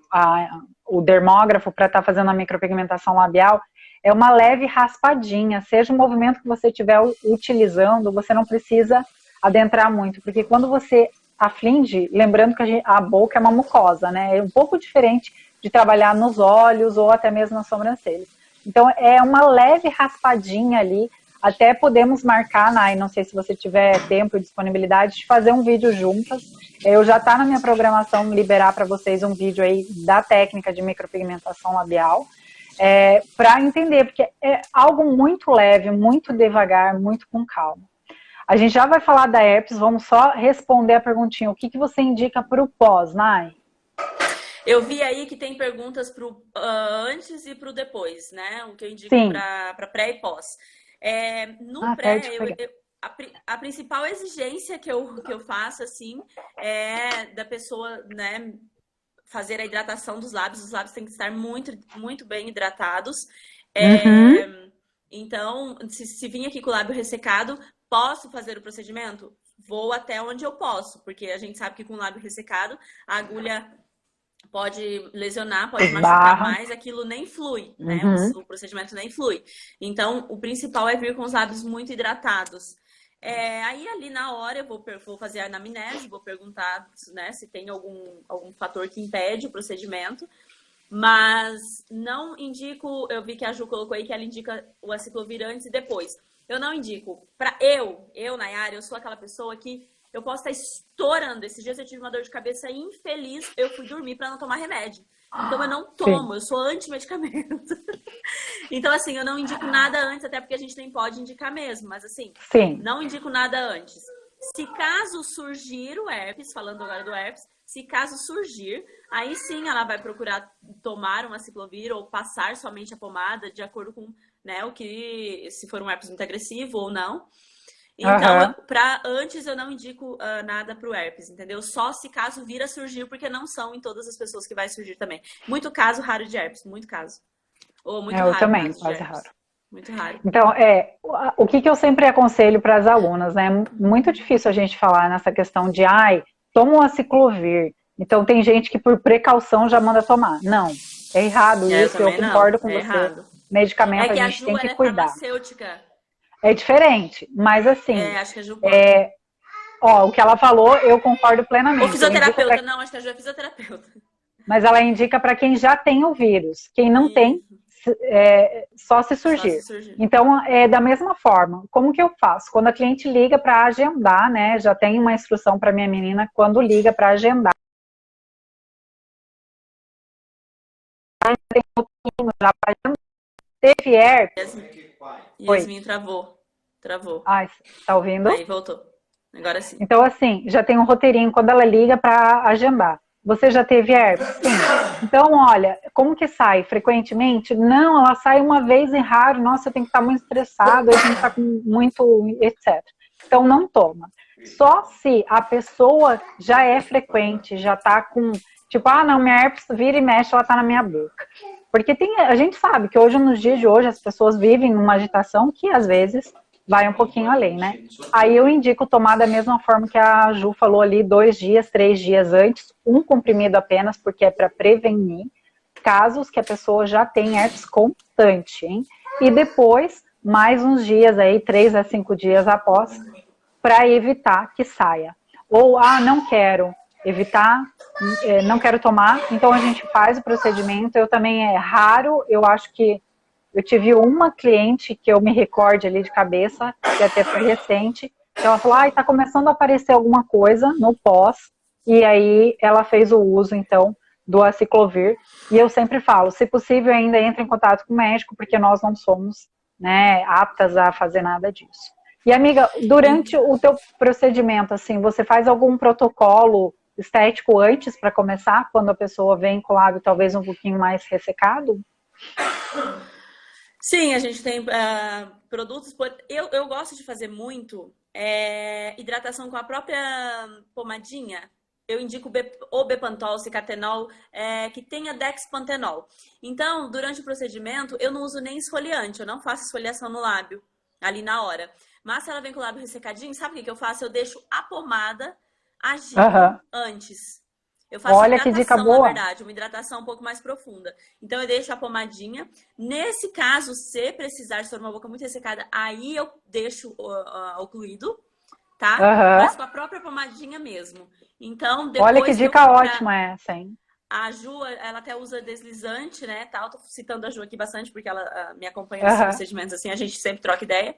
dermógrafo para estar fazendo a micropigmentação labial, é uma leve raspadinha, seja o movimento que você estiver utilizando, você não precisa adentrar muito, porque quando você aflige, lembrando que a boca é uma mucosa, né, é um pouco diferente de trabalhar nos olhos ou até mesmo nas sobrancelhas. Então, é uma leve raspadinha ali, até podemos marcar, Nai, não sei se você tiver tempo e disponibilidade, de fazer um vídeo juntas. Eu já tá na minha programação liberar para vocês um vídeo aí da técnica de micropigmentação labial, para entender, porque é algo muito leve, muito devagar, muito com calma. A gente já vai falar da herpes, vamos só responder a perguntinha. O que, que você indica para o pós, Nai? Eu vi aí que tem perguntas pro antes e pro depois, né? O que eu indico Sim. para pré e pós. No Pede pré, pra pegar. a principal exigência que eu faço, assim, é da pessoa, né, fazer a hidratação dos lábios. Os lábios têm que estar muito, muito bem hidratados. Uhum. Então, se vir aqui com o lábio ressecado, posso fazer o procedimento? Vou até onde eu posso, porque a gente sabe que com o lábio ressecado, a agulha pode lesionar, pode machucar Esbarra. mais, aquilo nem flui, né? Uhum. O procedimento nem flui. Então, o principal é vir com os lábios muito hidratados. Aí ali na hora eu vou fazer a anamnese, vou perguntar, né, se tem algum fator que impede o procedimento, mas não indico, eu vi que a Ju colocou aí que ela indica o aciclovir antes e depois. Eu não indico. Nayara, eu sou aquela pessoa que eu posso estar estourando. Esses dias eu tive uma dor de cabeça infeliz, eu fui dormir para não tomar remédio. Então eu não tomo, Sim. eu sou anti-medicamento. Então, assim, eu não indico nada antes, até porque a gente nem pode indicar mesmo. Mas, assim, Sim. não indico nada antes. Se caso surgir o herpes, falando agora do herpes, se caso surgir, aí sim ela vai procurar tomar uma aciclovir ou passar somente a pomada de acordo com, né, o que, se for um herpes muito agressivo ou não. Então, antes eu não indico nada pro herpes, entendeu? Só se caso vir a surgir, porque não são em todas as pessoas que vai surgir também. Muito caso raro de herpes, muito caso. Ou muito Eu raro também, caso de quase herpes. raro. Muito raro. Então, o que, que eu sempre aconselho para as alunas, né? É muito difícil a gente falar nessa questão de, toma um aciclovir. Então, tem gente que por precaução já manda tomar. Não, é errado Eu isso, eu também não. concordo com É você. errado. É Medicamento a que a gente tem Ju, que ela é cuidar. farmacêutica. É diferente, mas assim, Acho que a Ju pode. o que ela falou, eu concordo Ou plenamente. Eu indico fisioterapeuta. Não, acho que a Ju é fisioterapeuta. mas ela indica para quem já tem o vírus. Quem não tem, Isso. só se Só se surgir. surgir. Então, da mesma forma, como que eu faço? Quando a cliente liga para agendar, né? Já tem uma instrução para minha menina, quando liga para agendar. Já teve herpes. Yasmin travou. Travou. Ai, tá ouvindo? Aí, voltou. Agora sim. Então, assim, já tem um roteirinho quando ela liga para agendar. Você já teve herpes? Sim. Então, olha, como que sai? Frequentemente? Não, ela sai uma vez e raro. Nossa, eu tenho que estar muito estressado, eu tenho que estar com muito, etc. Então, não toma. Só se a pessoa já é frequente, já está com, tipo, não, minha herpes vira e mexe, ela está na minha boca. Porque a gente sabe que hoje, nos dias de hoje, as pessoas vivem numa agitação que, às vezes, vai um pouquinho além, né? Aí eu indico tomar da mesma forma que a Ju falou ali, 2 dias, 3 dias antes, um comprimido apenas, porque é para prevenir casos que a pessoa já tem herpes constante, hein? E depois, mais uns dias aí, 3 a 5 dias após, para evitar que saia. Ou, não quero evitar, não quero tomar, então a gente faz o procedimento. Eu também é raro, eu acho que eu tive uma cliente que eu me recorde ali de cabeça, que até foi recente, que ela falou, tá começando a aparecer alguma coisa no pós, e aí ela fez o uso, então, do aciclovir, e eu sempre falo, se possível ainda entre em contato com o médico, porque nós não somos, né, aptas a fazer nada disso. E amiga, durante o teu procedimento, assim, você faz algum protocolo estético antes para começar, quando a pessoa vem com o lábio talvez um pouquinho mais ressecado? Sim, a gente tem produtos. Eu gosto de fazer muito hidratação com a própria pomadinha. Eu indico o Bepantol, Cicatenol, que tenha Dexpantenol. Então, durante o procedimento, eu não uso nem esfoliante, eu não faço esfoliação no lábio, ali na hora. Mas se ela vem com o lábio ressecadinho, sabe o que eu faço? Eu deixo a pomada agindo antes. Eu faço Olha que dica boa. na verdade, uma hidratação um pouco mais profunda. Então, eu deixo a pomadinha. Nesse caso, se precisar, se for uma boca muito ressecada, aí eu deixo o ocluído, tá? Mas com a própria pomadinha mesmo. Então, depois olha que dica ótima essa, hein? A Ju, ela até usa deslizante, né? Tá? Eu tô citando a Ju aqui bastante, porque ela me acompanha nesses procedimentos assim, a gente sempre troca ideia.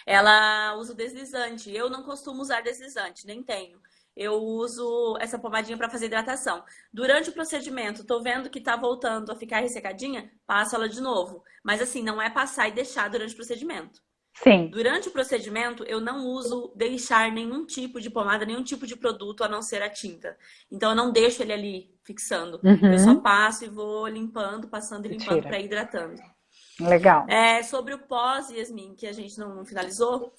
Ela usa o deslizante. Eu não costumo usar deslizante, nem tenho. Eu uso essa pomadinha para fazer hidratação. Durante o procedimento, tô vendo que tá voltando a ficar ressecadinha, passo ela de novo. Mas assim, não é passar e deixar durante o procedimento. Sim. Durante o procedimento, eu não uso deixar nenhum tipo de pomada, nenhum tipo de produto, a não ser a tinta. Então, eu não deixo ele ali fixando. Eu só Uhum. passo e vou limpando, passando e limpando Tira. para ir hidratando. Legal. Sobre o pós, Yasmin, que a gente não finalizou,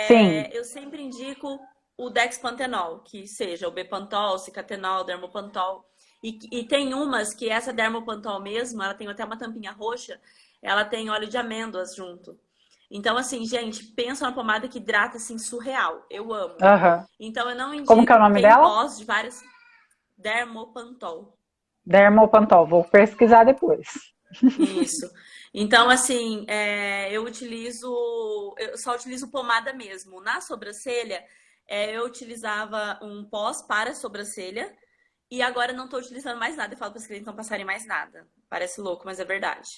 Sim. eu sempre indico o Dexpantenol, que seja o Bepantol, Cicatenol, Dermopantol. E tem umas que essa Dermopantol mesmo, ela tem até uma tampinha roxa, ela tem óleo de amêndoas junto. Então, assim, gente, pensa numa pomada que hidrata, assim, surreal. Eu amo. Uhum. Então, eu não Como que é o indico, nome tem dela? pós de várias... Dermopantol. Dermopantol. Vou pesquisar depois. Isso. Então, assim, eu só utilizo pomada mesmo. Na sobrancelha, eu utilizava um pós para a sobrancelha e agora não estou utilizando mais nada. Eu falo para os clientes não passarem mais nada. Parece louco, mas é verdade.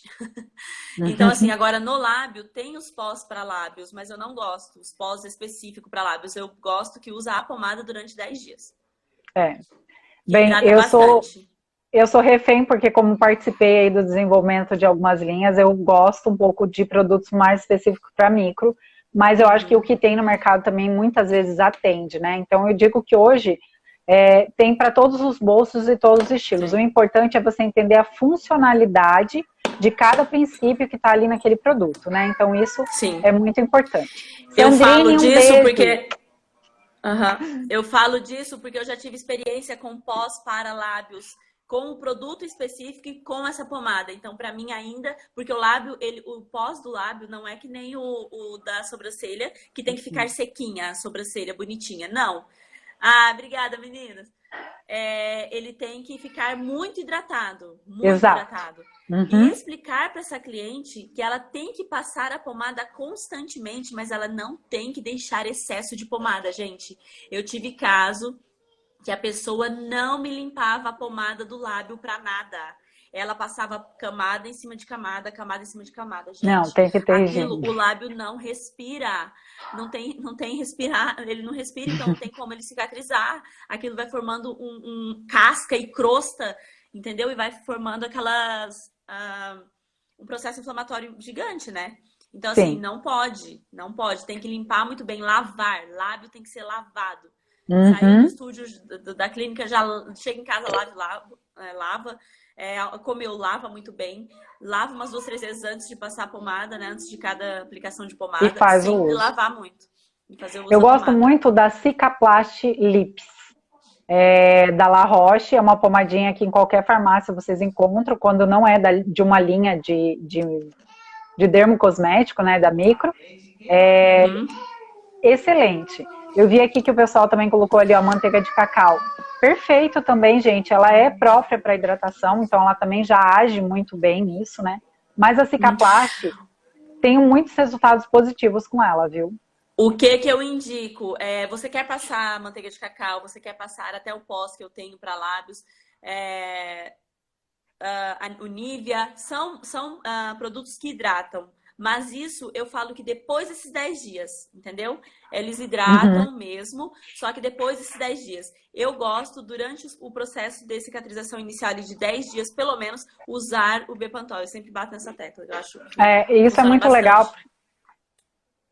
Então, assim, agora no lábio tem os pós para lábios, mas eu não gosto os pós específicos para lábios. Eu gosto que usa a pomada durante 10 dias, É. que Bem, hidrata bastante. eu sou refém porque como participei aí do desenvolvimento de algumas linhas, eu gosto um pouco de produtos mais específicos para micro, mas eu acho que o que tem no mercado também muitas vezes atende, né? Então eu digo que hoje tem para todos os bolsos e todos os estilos. Sim. O importante é você entender a funcionalidade de cada princípio que está ali naquele produto, né? Então isso Sim. é muito importante. Eu falo Sandrine, um disso beijo. porque Eu falo disso porque eu já tive experiência com pós para lábios, com o produto específico e com essa pomada. Então, para mim ainda, porque o lábio, o pós do lábio não é que nem o da sobrancelha, que tem que ficar sequinha a sobrancelha, bonitinha. Não. Ah, obrigada, meninas. Ele tem que ficar muito hidratado, muito Exato. hidratado. Uhum. E explicar para essa cliente que ela tem que passar a pomada constantemente, mas ela não tem que deixar excesso de pomada, gente. Eu tive caso que a pessoa não me limpava a pomada do lábio para nada. Ela passava camada em cima de camada, camada em cima de camada. Gente, Não, tem que ter aquilo, higiene. o lábio não respira. Não tem respirar, ele não respira, então não tem como ele cicatrizar. Aquilo vai formando um casca e crosta, entendeu? E vai formando um processo inflamatório gigante, né? Então, assim, Sim. não pode. Tem que limpar muito bem, lavar. Lábio tem que ser lavado. Uhum. Saiu do estúdio da clínica, já chega em casa, lava. Comeu, lava muito bem. Lava umas 2, 3 vezes antes de passar a pomada, né? Antes de cada aplicação de pomada. E faz o Sempre uso. lavar muito. E fazer o uso Eu da gosto pomada. muito da Cicaplast Lips. Da La Roche, é uma pomadinha que em qualquer farmácia vocês encontram, quando não é de uma linha de dermocosmético, né, da micro. Excelente. Eu vi aqui que o pessoal também colocou ali a manteiga de cacau. Perfeito também, gente. Ela é própria para hidratação, então ela também já age muito bem nisso, né? Mas a Cicaplast, tenho muitos resultados positivos com ela, viu? O que eu indico? Você quer passar manteiga de cacau, você quer passar até o pós que eu tenho para lábios, o Nivea, são produtos que hidratam. Mas isso eu falo que depois desses 10 dias, entendeu? Eles hidratam mesmo, só que depois desses 10 dias. Eu gosto, durante o processo de cicatrização inicial de 10 dias, pelo menos, usar o Bepantol. Eu sempre bato nessa tecla. Eu acho isso é muito bastante. legal.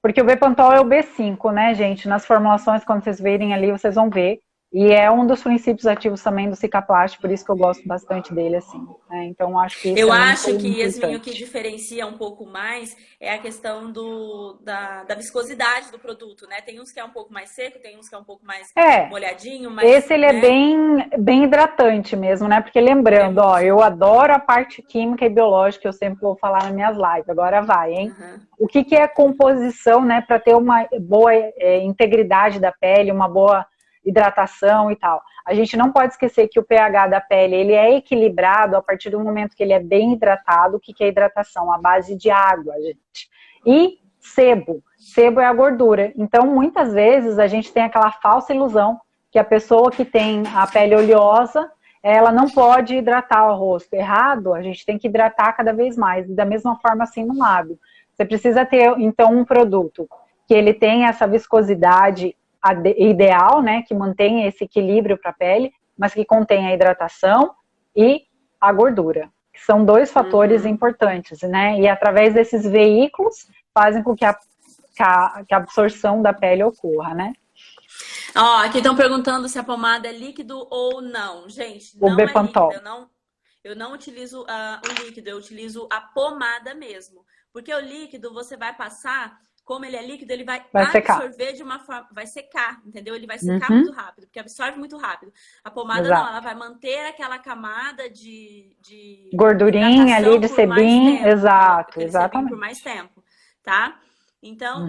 Porque o Bepantol é o B5, né, gente? Nas formulações, quando vocês verem ali, vocês vão ver. E é um dos princípios ativos também do Cicaplast, por isso que eu gosto bastante dele, assim. Né? Então, acho que isso eu é muito acho que, Yasmin, o que importante. diferencia um pouco mais é a questão da viscosidade do produto, né? Tem uns que é um pouco mais seco, tem uns que é um pouco mais molhadinho, mas... Esse ele é bem hidratante mesmo, né? Porque lembrando, eu adoro a parte química e biológica, que eu sempre vou falar nas minhas lives, agora vai, hein? O que é a composição, né? Para ter uma boa integridade da pele, uma boa hidratação e tal. A gente não pode esquecer que o pH da pele, ele é equilibrado a partir do momento que ele é bem hidratado. O que é hidratação? A base de água, gente. E sebo. Sebo é a gordura. Então, muitas vezes, a gente tem aquela falsa ilusão que a pessoa que tem a pele oleosa, ela não pode hidratar o rosto. Errado, a gente tem que hidratar cada vez mais. Da mesma forma, assim, no lábio. Você precisa ter, então, um produto que ele tenha essa viscosidade ideal, né, que mantenha esse equilíbrio para a pele, mas que contenha a hidratação e a gordura, que são 2 fatores importantes, né, e através desses veículos fazem com que que a absorção da pele ocorra, né? Ó, aqui estão perguntando se a pomada é líquido ou não. Gente, O não é líquido. Bepantol. Eu não utilizo o líquido, eu utilizo a pomada mesmo. Porque o líquido você vai passar, como ele é líquido, ele vai absorver de uma forma, vai secar, entendeu? Ele vai secar muito rápido, porque absorve muito rápido. A pomada não, ela vai manter aquela camada de gordurinha ali, de sebim, exato, exatamente. Por mais tempo, tá? Então,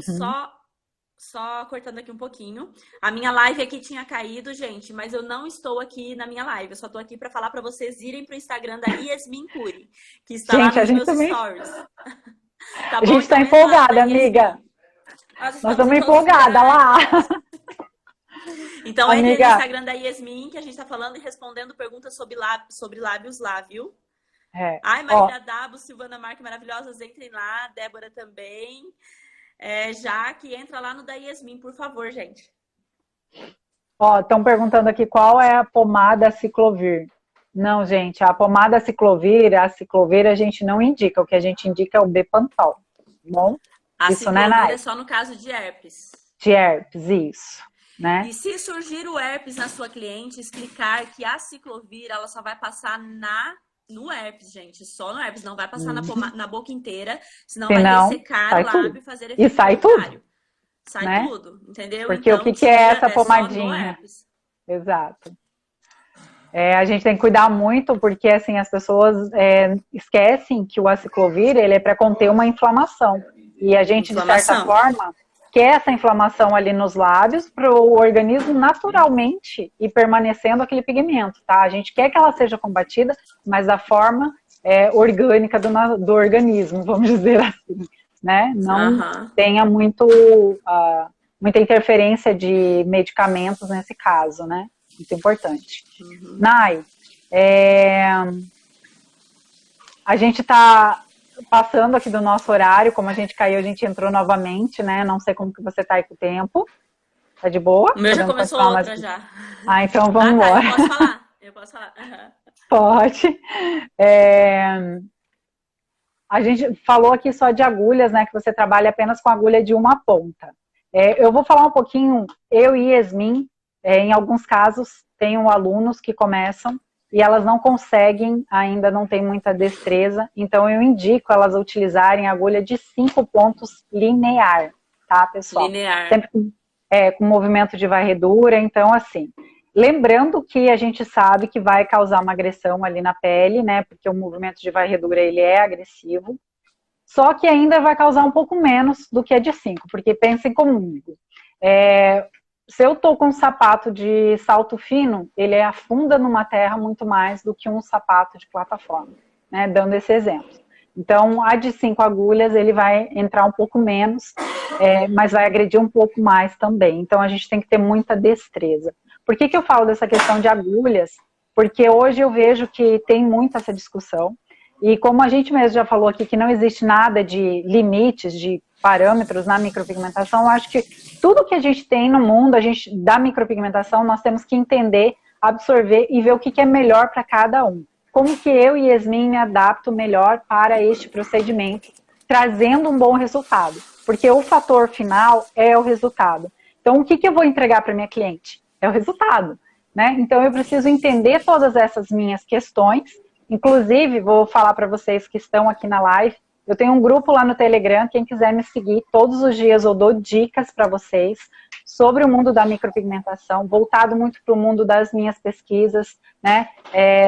só cortando aqui um pouquinho. A minha live aqui tinha caído, gente, mas eu não estou aqui na minha live. Eu só estou aqui para falar para vocês irem pro Instagram da Yasmin Curi, que está lá nos meus stories. Tá bom? A gente está empolgada, amiga. Nós estamos empolgadas lá. Então, entre no Instagram da Yasmin, que a gente está falando e respondendo perguntas sobre lábios lá, viu? Ai, Marília Dabo, Silvana Marque, maravilhosas, entrem lá. Débora também. Já que entra lá no da Yasmin, por favor, gente. Ó, estão perguntando aqui qual é a pomada Ciclovir. Não, gente, a pomada Ciclovir a gente não indica. O que a gente indica é o Bepantol. Bom? A Ciclovir é só no caso de herpes. De herpes, isso. Né? E se surgir o herpes na sua cliente, explicar que a Ciclovir ela só vai passar no herpes, gente. Só no herpes. Não vai passar na boca inteira, senão vai ressecar o lábio e fazer efeito. E sai tudo. Sai tudo, entendeu? Porque então, o que é essa pomadinha? Exato. A gente tem que cuidar muito, porque assim, as pessoas esquecem que o aciclovir ele é para conter uma inflamação. E a gente, de certa forma, quer essa inflamação ali nos lábios para o organismo naturalmente ir permanecendo aquele pigmento, tá? A gente quer que ela seja combatida, mas da forma orgânica do organismo, vamos dizer assim, né? Não tenha muita interferência de medicamentos nesse caso, né? Muito importante. Nai, a gente está passando aqui do nosso horário, como a gente caiu, a gente entrou novamente, né? Não sei como que você tá aí com o tempo. Tá de boa? O meu já começou outra já. Então vamos embora. Eu posso falar? Pode. A gente falou aqui só de agulhas, né? Que você trabalha apenas com agulha de uma ponta. Eu vou falar um pouquinho, eu e Yasmin, em alguns casos, tenho alunos que começam e elas não conseguem, ainda não tem muita destreza, então eu indico elas a utilizarem agulha de 5 pontos linear, tá, pessoal? Linear. Sempre com movimento de varredura, então assim, lembrando que a gente sabe que vai causar uma agressão ali na pele, né, porque o movimento de varredura, ele é agressivo, só que ainda vai causar um pouco menos do que a de 5, porque pensem comigo, se eu tô com um sapato de salto fino, ele afunda numa terra muito mais do que um sapato de plataforma, né? Dando esse exemplo. Então, a de 5 agulhas, ele vai entrar um pouco menos, mas vai agredir um pouco mais também. Então, a gente tem que ter muita destreza. Por que eu falo dessa questão de agulhas? Porque hoje eu vejo que tem muito essa discussão. E como a gente mesmo já falou aqui, que não existe nada de limites, de parâmetros na micropigmentação, eu acho que tudo que a gente tem no mundo, da micropigmentação, nós temos que entender, absorver e ver o que é melhor para cada um. Como que eu e Yasmin me adapto melhor para este procedimento, trazendo um bom resultado. Porque o fator final é o resultado. Então, o que eu vou entregar para minha cliente? É o resultado, né? Então, eu preciso entender todas essas minhas questões. Inclusive, vou falar para vocês que estão aqui na live, eu tenho um grupo lá no Telegram, quem quiser me seguir, todos os dias eu dou dicas para vocês sobre o mundo da micropigmentação, voltado muito para o mundo das minhas pesquisas, né,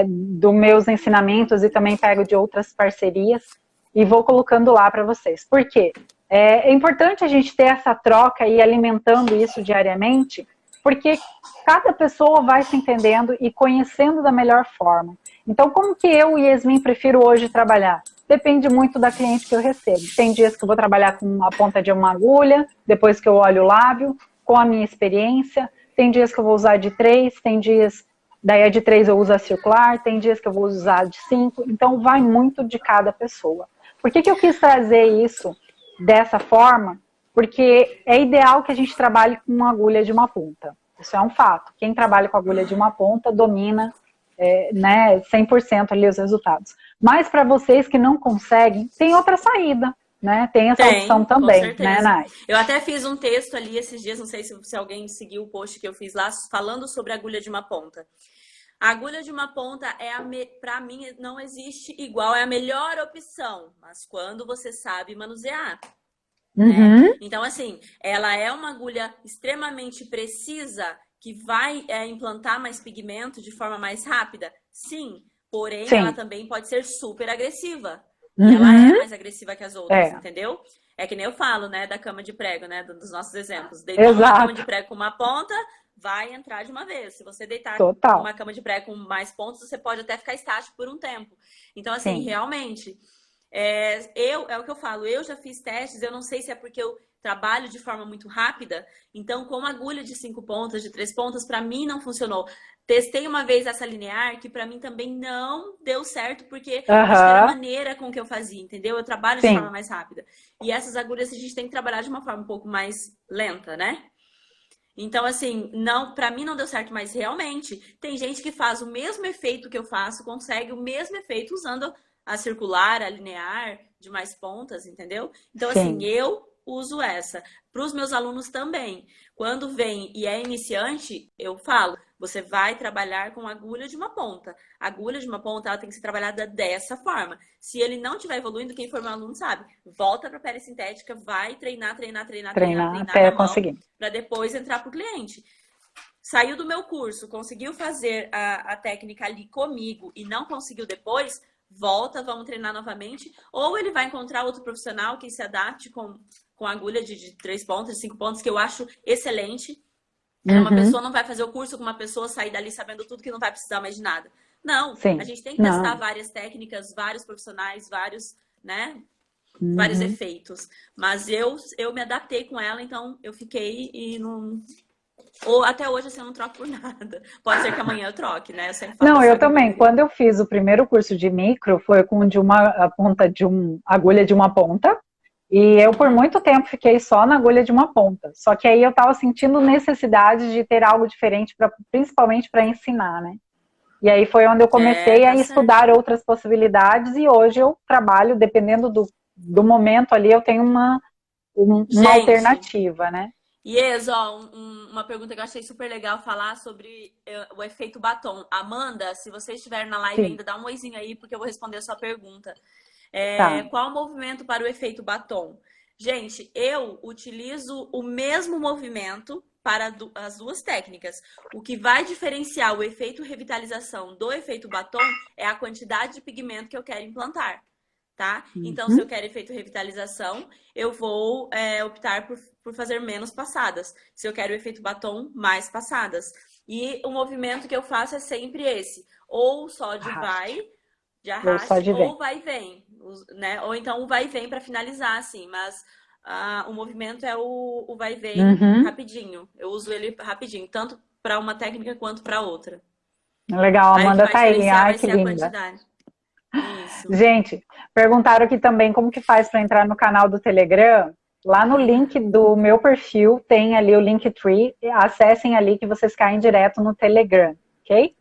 dos meus ensinamentos e também pego de outras parcerias e vou colocando lá para vocês. Por quê? É importante a gente ter essa troca e alimentando isso diariamente, porque cada pessoa vai se entendendo e conhecendo da melhor forma. Então, como que eu e Yasmin prefiro hoje trabalhar? Depende muito da cliente que eu recebo. Tem dias que eu vou trabalhar com a ponta de uma agulha, depois que eu olho o lábio, com a minha experiência. Tem dias que eu vou usar de 3, tem dias, daí a de 3 eu uso a circular, tem dias que eu vou usar de 5. Então, vai muito de cada pessoa. Por que eu quis trazer isso dessa forma? Porque é ideal que a gente trabalhe com uma agulha de uma ponta. Isso é um fato. Quem trabalha com agulha de uma ponta domina 100% ali os resultados. Mas para vocês que não conseguem, tem outra saída. né? Tem essa opção Tem, com também, né, certeza. Nay? Eu até fiz um texto ali esses dias, não sei se alguém seguiu o post que eu fiz lá, falando sobre a agulha de uma ponta. A agulha de uma ponta para mim não existe igual, é a melhor opção, mas quando você sabe manusear, né? Uhum, Então, assim, ela é uma agulha extremamente precisa que vai implantar mais pigmento de forma mais rápida? Sim, porém ela sim. também pode ser super agressiva. E ela é Uhum, mais agressiva que as outras, é, entendeu? É que nem eu falo, né, da cama de prego, né, dos nossos exemplos. Deitou numa cama de exato, prego com uma ponta, vai entrar de uma vez. Se você deitar total, numa cama de prego com mais pontos, você pode até ficar estático por um tempo. Então, assim, sim. realmente, é o que eu falo, eu já fiz testes, eu não sei se é porque eu trabalho de forma muito rápida, então com agulha de 5 pontas, de 3 pontas, para mim não funcionou. Testei uma vez essa linear, que para mim também não deu certo, porque acho que era a Aham, maneira com que eu fazia, entendeu? Eu trabalho de forma sim. mais rápida. E essas agulhas a gente tem que trabalhar de uma forma um pouco mais lenta, né? Então, assim, não, para mim não deu certo, mas realmente tem gente que faz o mesmo efeito que eu faço, consegue o mesmo efeito usando a circular, a linear, de mais pontas, entendeu? Então, assim, Sim. eu uso essa. Para os meus alunos também. Quando vem e é iniciante, eu falo, você vai trabalhar com agulha de uma ponta. A agulha de uma ponta, ela tem que ser trabalhada dessa forma. Se ele não estiver evoluindo, quem for meu aluno sabe, volta para a pele sintética, vai treinar, treinar, treinar, treinar, Treinar treinar até na mão, conseguir. para depois entrar para o cliente. Saiu do meu curso, conseguiu fazer a técnica ali comigo e não conseguiu depois, volta, vamos treinar novamente. Ou ele vai encontrar outro profissional que se adapte com agulha de 3 pontas, de 5 pontas, que eu acho excelente. Uma Uhum, pessoa não vai fazer o curso com uma pessoa, sair dali sabendo tudo que não vai precisar mais de nada. Não, a sim. gente tem que testar Não. várias técnicas, vários profissionais, vários, né, vários Uhum. efeitos. Mas eu me adaptei com ela, então eu fiquei e não. Ou até hoje assim, eu não troco por nada. Pode ser que amanhã eu troque, né? Eu sempre falo que eu Não, sou eu a também. guerreira. Quando eu fiz o primeiro curso de micro, foi com de uma a ponta de um agulha de uma ponta. E eu, por Uhum. muito tempo, fiquei só na agulha de uma ponta. Só que aí eu estava sentindo necessidade de ter algo diferente, principalmente para ensinar, né? E aí foi onde eu comecei a Tá certo. estudar outras possibilidades. E hoje eu trabalho, dependendo do momento ali, eu tenho uma Gente, alternativa, né? Yes, ó, uma pergunta que eu achei super legal falar sobre o efeito batom. Amanda, se você estiver na live Sim, ainda, dá um oizinho aí, porque eu vou responder a sua pergunta. tá. Qual o movimento para o efeito batom? Gente, eu utilizo o mesmo movimento para as duas técnicas. O que vai diferenciar o efeito revitalização do efeito batom é a quantidade de pigmento que eu quero implantar, tá? Então, se eu Uhum. quero efeito revitalização, eu vou optar por fazer menos passadas. Se eu quero efeito batom, mais passadas. E o movimento que eu faço é sempre esse. Ou só Arraste. de Ou só arraste, de vem. ou vai e vem. Né? Ou então o vai e vem para finalizar, assim. Mas o movimento é o vai e vem Uhum. rapidinho. Eu uso ele rapidinho, tanto para uma técnica quanto para outra. Legal, a Aí o que Amanda vai tá aí. diferenciar Ai, vai que ser a linda. quantidade. Isso. Gente, perguntaram aqui também como que faz para entrar no canal do Telegram. Lá no link do meu perfil tem ali o Linktree. Acessem ali que vocês caem direto no Telegram, ok?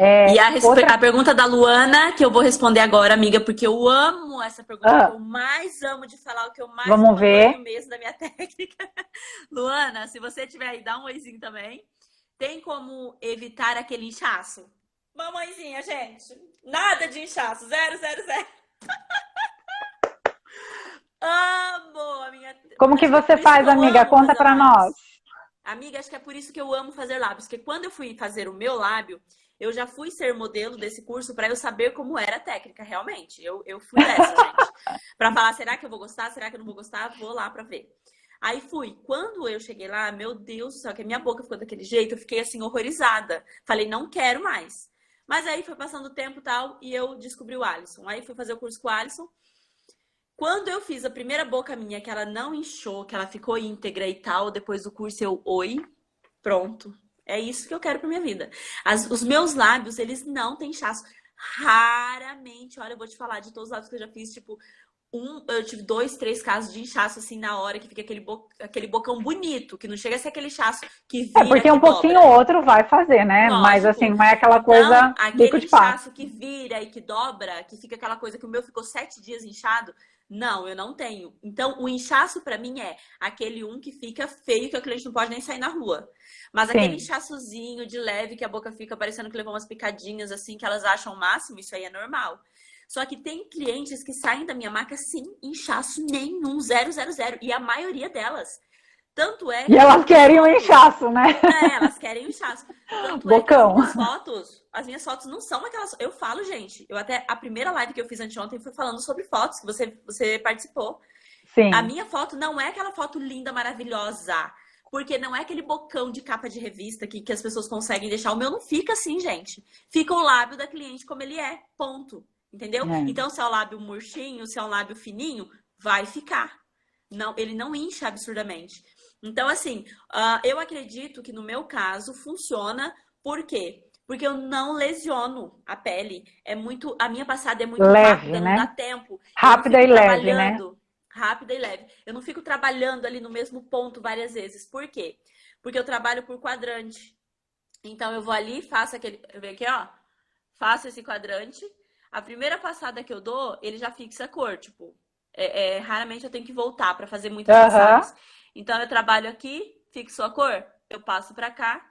E Outra. a pergunta da Luana, que eu vou responder agora, amiga, porque eu amo essa pergunta, é o que eu mais amo de falar, o que eu mais me Vamos vanglório ver. mesmo da minha técnica. Luana, se você tiver aí, dá um oizinho também. Tem como evitar aquele inchaço? Mamãezinha, gente. Nada de inchaço. Zero, zero, zero. Amo a minha. Como que Acho que é você por isso que faz, eu amiga? amo Conta fazer para nós. lábios. Amiga, acho que é por isso que eu amo fazer lábios. Porque quando eu fui fazer o meu lábio, eu já fui ser modelo desse curso para eu saber como era a técnica, realmente. Eu fui dessa, gente. Para falar, será que eu vou gostar? Será que eu não vou gostar? Vou lá para ver. Aí fui. Quando eu cheguei lá, meu Deus do céu, que a minha boca ficou daquele jeito, eu fiquei assim, horrorizada. Falei, não quero mais. Mas aí foi passando o tempo e tal, e eu descobri o Alisson. Aí fui fazer o curso com o Alisson. Quando eu fiz a primeira boca minha, que ela não inchou, que ela ficou íntegra e tal, depois do curso eu, oi, pronto. É isso que eu quero pra minha vida. Os meus lábios, eles não têm inchaço. Raramente, olha, eu vou te falar de todos os lábios que eu já fiz, tipo, eu tive 2, 3 casos de inchaço assim na hora, que fica aquele bocão bonito, que não chega a ser aquele inchaço que vira, Porque que um pouquinho dobra. ou outro vai fazer, né? Mas assim, Lógico. não é aquela Então, coisa bico aquele de pato. inchaço que vira e que dobra, que fica aquela coisa que o meu ficou 7 dias inchado, Não, eu não tenho. Então, o inchaço pra mim é aquele que fica feio, que o cliente não pode nem sair na rua. Mas aquele Sim. inchaçozinho de leve, que a boca fica parecendo que levou umas picadinhas assim, que elas acham o máximo, isso aí é normal. Só que tem clientes que saem da minha marca sem inchaço nenhum, zero, zero, zero. E a maioria delas. Tanto é E que elas querem o fotos, inchaço, né? elas querem o inchaço. Tanto é que Bocão. as minhas fotos não são aquelas. Eu falo, gente, a primeira live que eu fiz anteontem foi falando sobre fotos, que você participou. A Sim. minha foto não é aquela foto linda, maravilhosa. Porque não é aquele bocão de capa de revista que as pessoas conseguem deixar. O meu não fica assim, gente. Fica o lábio da cliente como ele é. Ponto. Entendeu? É. Então, se é o lábio murchinho, se é um lábio fininho, vai ficar. Não, ele não incha absurdamente. Então, assim, eu acredito que no meu caso funciona. Por quê? Porque eu não lesiono a pele. A minha passada é muito Leve, rápida, não dá né? tempo. Eu não Rápida fico e leve, né? trabalhando rápida e leve. Eu não fico trabalhando ali no mesmo ponto várias vezes. Por quê? Porque eu trabalho por quadrante. Então eu vou ali, faço aquele, vem aqui, ó, faço esse quadrante. A primeira passada que eu dou, ele já fixa a cor, tipo, raramente eu tenho que voltar para fazer muitas Aham. passadas. Então eu trabalho aqui, fixo a cor, eu passo para cá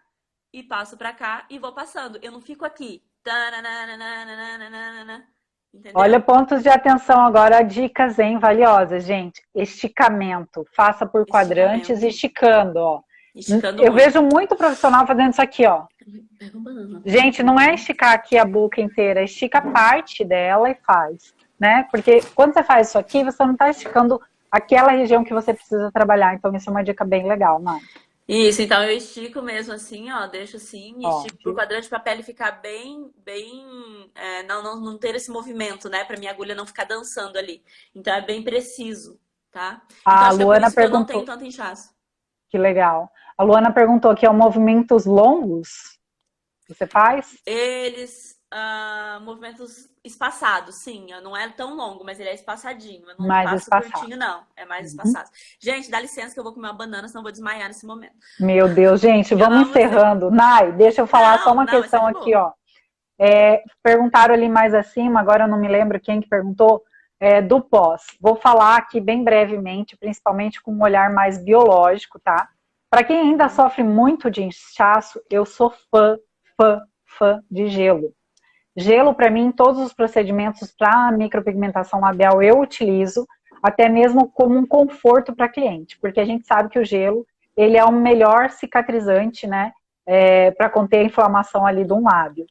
e passo para cá e vou passando. Eu não fico aqui. Olha, Entendeu? pontos de atenção agora, dicas, hein, valiosas, gente. Esticamento. Faça por quadrantes, Esticamento. esticando, ó. Esticando Eu vejo muito. muito profissional fazendo isso aqui, ó. Pega um banana. Gente, não é esticar aqui a boca inteira, estica parte dela e faz, né? Porque quando você faz isso aqui, você não está esticando aquela região que você precisa trabalhar. Então, isso é uma dica bem legal, Mari. Isso, então eu estico mesmo assim, ó, deixo assim, Ó, estico pro quadrante pra pele ficar não ter esse movimento, né, pra minha agulha não ficar dançando ali. Então é bem preciso, tá? Então a acho que é por Luana isso que eu não tenho perguntou, tanto inchaço. que legal. A Luana perguntou que é movimentos longos você faz? Movimentos espaçados, sim, não é tão longo, mas ele é espaçadinho. Eu não Mais faço espaçado. curtinho, não, é mais Uhum. espaçado. Gente, dá licença que eu vou comer uma banana, senão eu vou desmaiar nesse momento. Meu Deus, gente, Eu vamos amo você. encerrando. Nai, deixa eu falar só Não, uma não, essa é questão de aqui, boa. ó. Perguntaram ali mais acima, agora eu não me lembro quem que perguntou, do pós. Vou falar aqui bem brevemente, principalmente com um olhar mais biológico, tá? Para quem ainda sofre muito de inchaço, eu sou fã de gelo. Gelo, para mim, todos os procedimentos para micropigmentação labial eu utilizo, até mesmo como um conforto para cliente, porque a gente sabe que o gelo, ele é o melhor cicatrizante, né, para conter a inflamação ali de um lábio.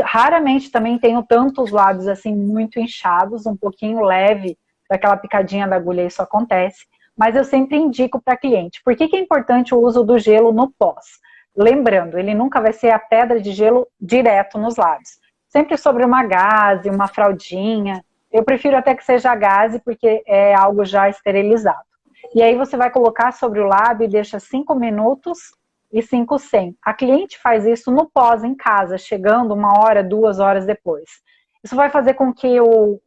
Raramente também tenho tantos lábios assim muito inchados, um pouquinho leve daquela picadinha da agulha, isso acontece, mas eu sempre indico para cliente. Por que é importante o uso do gelo no pós? Lembrando, ele nunca vai ser a pedra de gelo direto nos lábios. Sempre sobre uma gaze, uma fraldinha. Eu prefiro até que seja gaze, porque é algo já esterilizado. E aí você vai colocar sobre o lábio e deixa 5 minutos e 5 sem. A cliente faz isso no pós, em casa, chegando 1 hora, 2 horas depois. Isso vai fazer com que o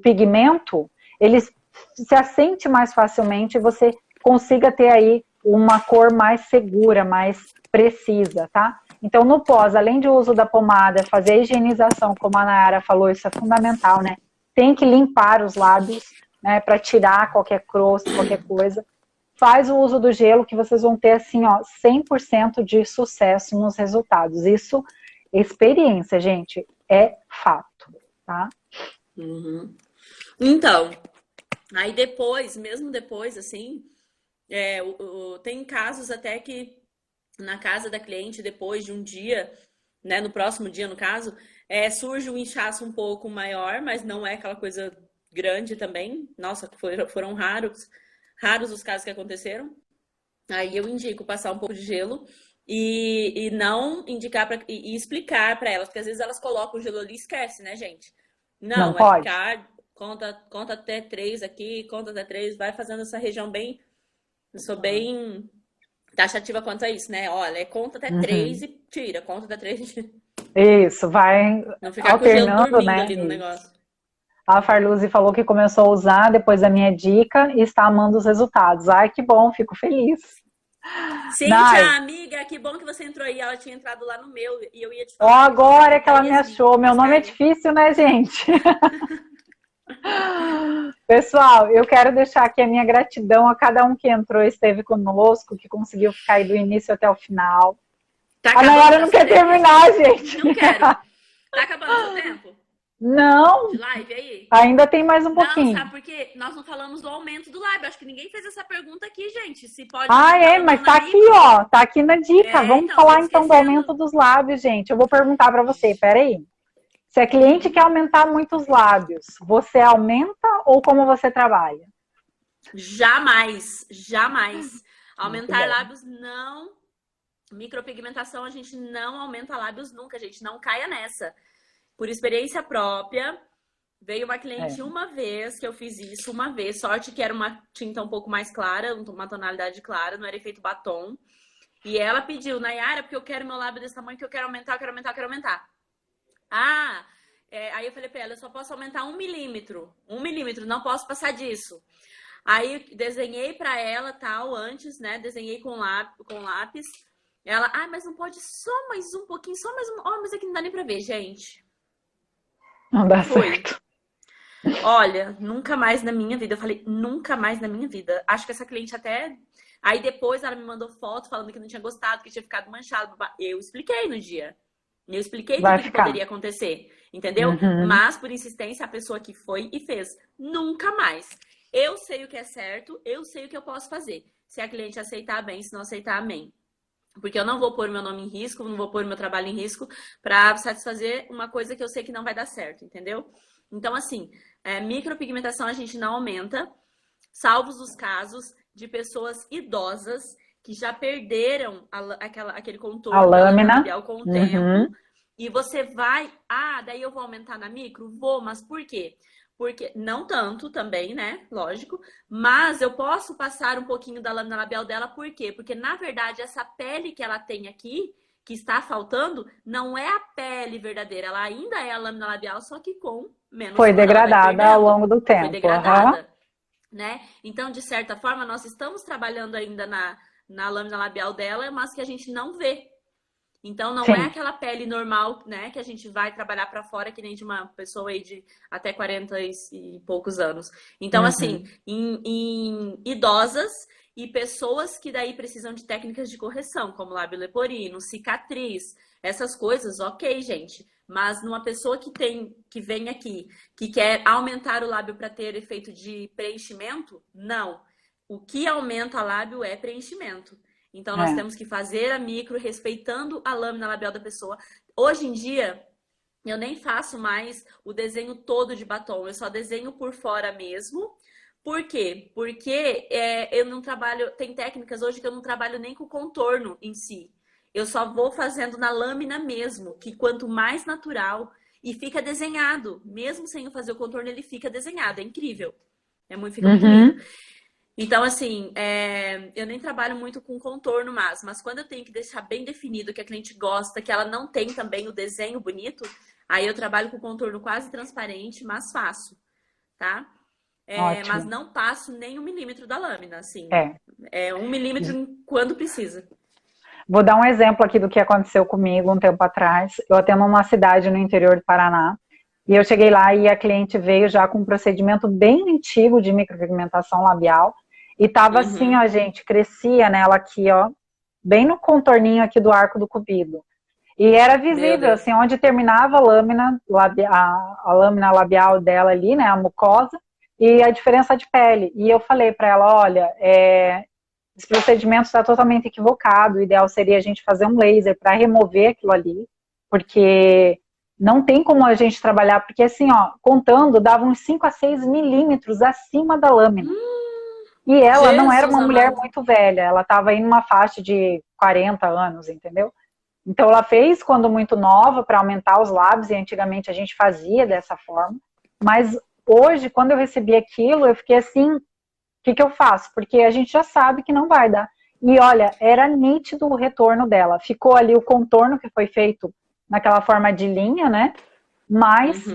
pigmento, ele se assente mais facilmente e você consiga ter aí uma cor mais segura, mais precisa, tá? Então, no pós, além de uso da pomada, fazer a higienização, como a Nayara falou, isso é fundamental, né? Tem que limpar os lábios, né, para tirar qualquer crosta, qualquer coisa. Faz o uso do gelo que vocês vão ter, assim, ó, 100% de sucesso nos resultados. Isso, experiência, gente, é fato, tá? Uhum. Então, aí depois, mesmo depois, assim, tem casos até que na casa da cliente, depois de um dia, né, no próximo dia, no caso, surge um inchaço um pouco maior, mas não é aquela coisa grande também. Nossa, foram raros os casos que aconteceram. Aí eu indico passar um pouco de gelo e não indicar e explicar para elas, porque às vezes elas colocam o gelo ali e esquecem, né, gente? Não Não, vai pode? ficar, conta até 3 aqui, conta até 3, vai fazendo essa região bem. Eu sou bem taxativa quanto a isso, né? Olha, conta até 3 Uhum. e tira, conta até 3 e tira. Isso, vai Não ficar com o gelo alternando, dormindo né? ali no Isso. negócio. A Farluzi falou que começou a usar depois da minha dica e está amando os resultados. Ai, que bom, fico feliz. Cíntia, Nai, amiga, que bom que você entrou aí. Ela tinha entrado lá no meu e eu ia te ó, falar que você agora é que é ela me Yasmin, achou. Meu mas nome é caiu. difícil, né, gente? Pessoal, eu quero deixar aqui a minha gratidão a cada um que entrou e esteve conosco, que conseguiu ficar aí do início até o final. Tá A Nayara acabando não seu quer tempo? terminar, gente. Não quero. Tá acabando o seu tempo Não, de live aí? ainda tem mais um Não, pouquinho. sabe por quê? Nós não falamos do aumento do live. Acho que ninguém fez essa pergunta aqui, gente. Se pode Ah, aumentar é, ou mas não tá na aqui, micro. ó. Tá aqui na dica. É, Vamos então, falar tô então do esquecendo. aumento dos lábios, gente. Eu vou perguntar pra você, peraí. Se a cliente quer aumentar muito os lábios, você aumenta ou como você trabalha? Jamais, jamais. Muito Aumentar bom. lábios não. Micropigmentação, a gente não aumenta lábios nunca, gente. Não caia nessa. Por experiência própria, veio uma cliente uma vez que eu fiz isso, uma vez. Sorte que era uma tinta um pouco mais clara, uma tonalidade clara, não era efeito batom. E ela pediu, Nayara, porque eu quero meu lábio desse tamanho, que eu quero aumentar, eu quero aumentar, eu quero aumentar. Aí eu falei pra ela, eu só posso aumentar 1 milímetro. 1 milímetro, não posso passar disso. Aí desenhei pra ela, tal, antes, né? Desenhei com lápis. Ela, mas não pode só mais um pouquinho, só mais um. Mas aqui não dá nem pra ver, gente. Não dá Foi. certo. Olha, nunca mais na minha vida. Eu falei, nunca mais na minha vida. Acho que essa cliente até... Aí depois ela me mandou foto falando que não tinha gostado, que tinha ficado manchado. Eu expliquei no dia. Eu expliquei Vai tudo que ficar. poderia acontecer. Entendeu? Uhum. Mas, por insistência, a pessoa que foi e fez. Nunca mais. Eu sei o que é certo, eu sei o que eu posso fazer. Se a cliente aceitar, bem. Se não aceitar, amém. Porque eu não vou pôr meu nome em risco, não vou pôr meu trabalho em risco para satisfazer uma coisa que eu sei que não vai dar certo, entendeu? Então, assim, micropigmentação a gente não aumenta, salvos os casos de pessoas idosas que já perderam aquele contorno A da lâmina. labial com o tempo. E você vai... daí eu vou aumentar na micro? Vou, mas por quê? Porque, não tanto também, né? Lógico. Mas eu posso passar um pouquinho da lâmina labial dela, por quê? Porque, na verdade, essa pele que ela tem aqui, que está faltando, não é a pele verdadeira. Ela ainda é a lâmina labial, só que com menos Foi cor, ela vai degradada ao perdendo. longo do tempo. Foi degradada, né? Então, de certa forma, nós estamos trabalhando ainda na lâmina labial dela, mas que a gente não vê. Então, não é aquela pele normal, né, que a gente vai trabalhar pra fora, que nem de uma pessoa aí de até 40 e poucos anos. Então, assim, em idosas e pessoas que daí precisam de técnicas de correção, como lábio leporino, cicatriz, essas coisas, ok, gente. Mas numa pessoa que vem aqui, que quer aumentar o lábio para ter efeito de preenchimento, não. O que aumenta o lábio é preenchimento. Então, nós temos que fazer a micro respeitando a lâmina labial da pessoa. Hoje em dia, eu nem faço mais o desenho todo de batom. Eu só desenho por fora mesmo. Por quê? Porque eu não trabalho... Tem técnicas hoje que eu não trabalho nem com o contorno em si. Eu só vou fazendo na lâmina mesmo. Que quanto mais natural... E fica desenhado. Mesmo sem eu fazer o contorno, ele fica desenhado. É incrível. Fica muito lindo. Então, assim, eu nem trabalho muito com contorno mas quando eu tenho que deixar bem definido que a cliente gosta, que ela não tem também o desenho bonito, aí eu trabalho com contorno quase transparente, mas faço, tá? Mas não passo nem 1 milímetro da lâmina, assim. 1 milímetro quando precisa. Vou dar um exemplo aqui do que aconteceu comigo um tempo atrás. Eu atendo uma cidade no interior do Paraná, e eu cheguei lá e a cliente veio já com um procedimento bem antigo de micropigmentação labial. E tava assim, ó, gente, crescia nela aqui, ó, bem no contorninho aqui do arco do cupido. E era visível, assim, onde terminava a lâmina labial dela ali, né, a mucosa, e a diferença de pele. E eu falei pra ela, olha, esse procedimento está totalmente equivocado, o ideal seria a gente fazer um laser para remover aquilo ali, porque não tem como a gente trabalhar, porque assim, ó, contando, dava uns 5 a 6 milímetros acima da lâmina. E ela não era uma mulher muito velha, ela estava em uma faixa de 40 anos, entendeu? Então ela fez quando muito nova para aumentar os lábios, e antigamente a gente fazia dessa forma. Mas hoje, quando eu recebi aquilo, eu fiquei assim, o que eu faço? Porque a gente já sabe que não vai dar. E olha, era nítido o retorno dela. Ficou ali o contorno que foi feito naquela forma de linha, né? Mas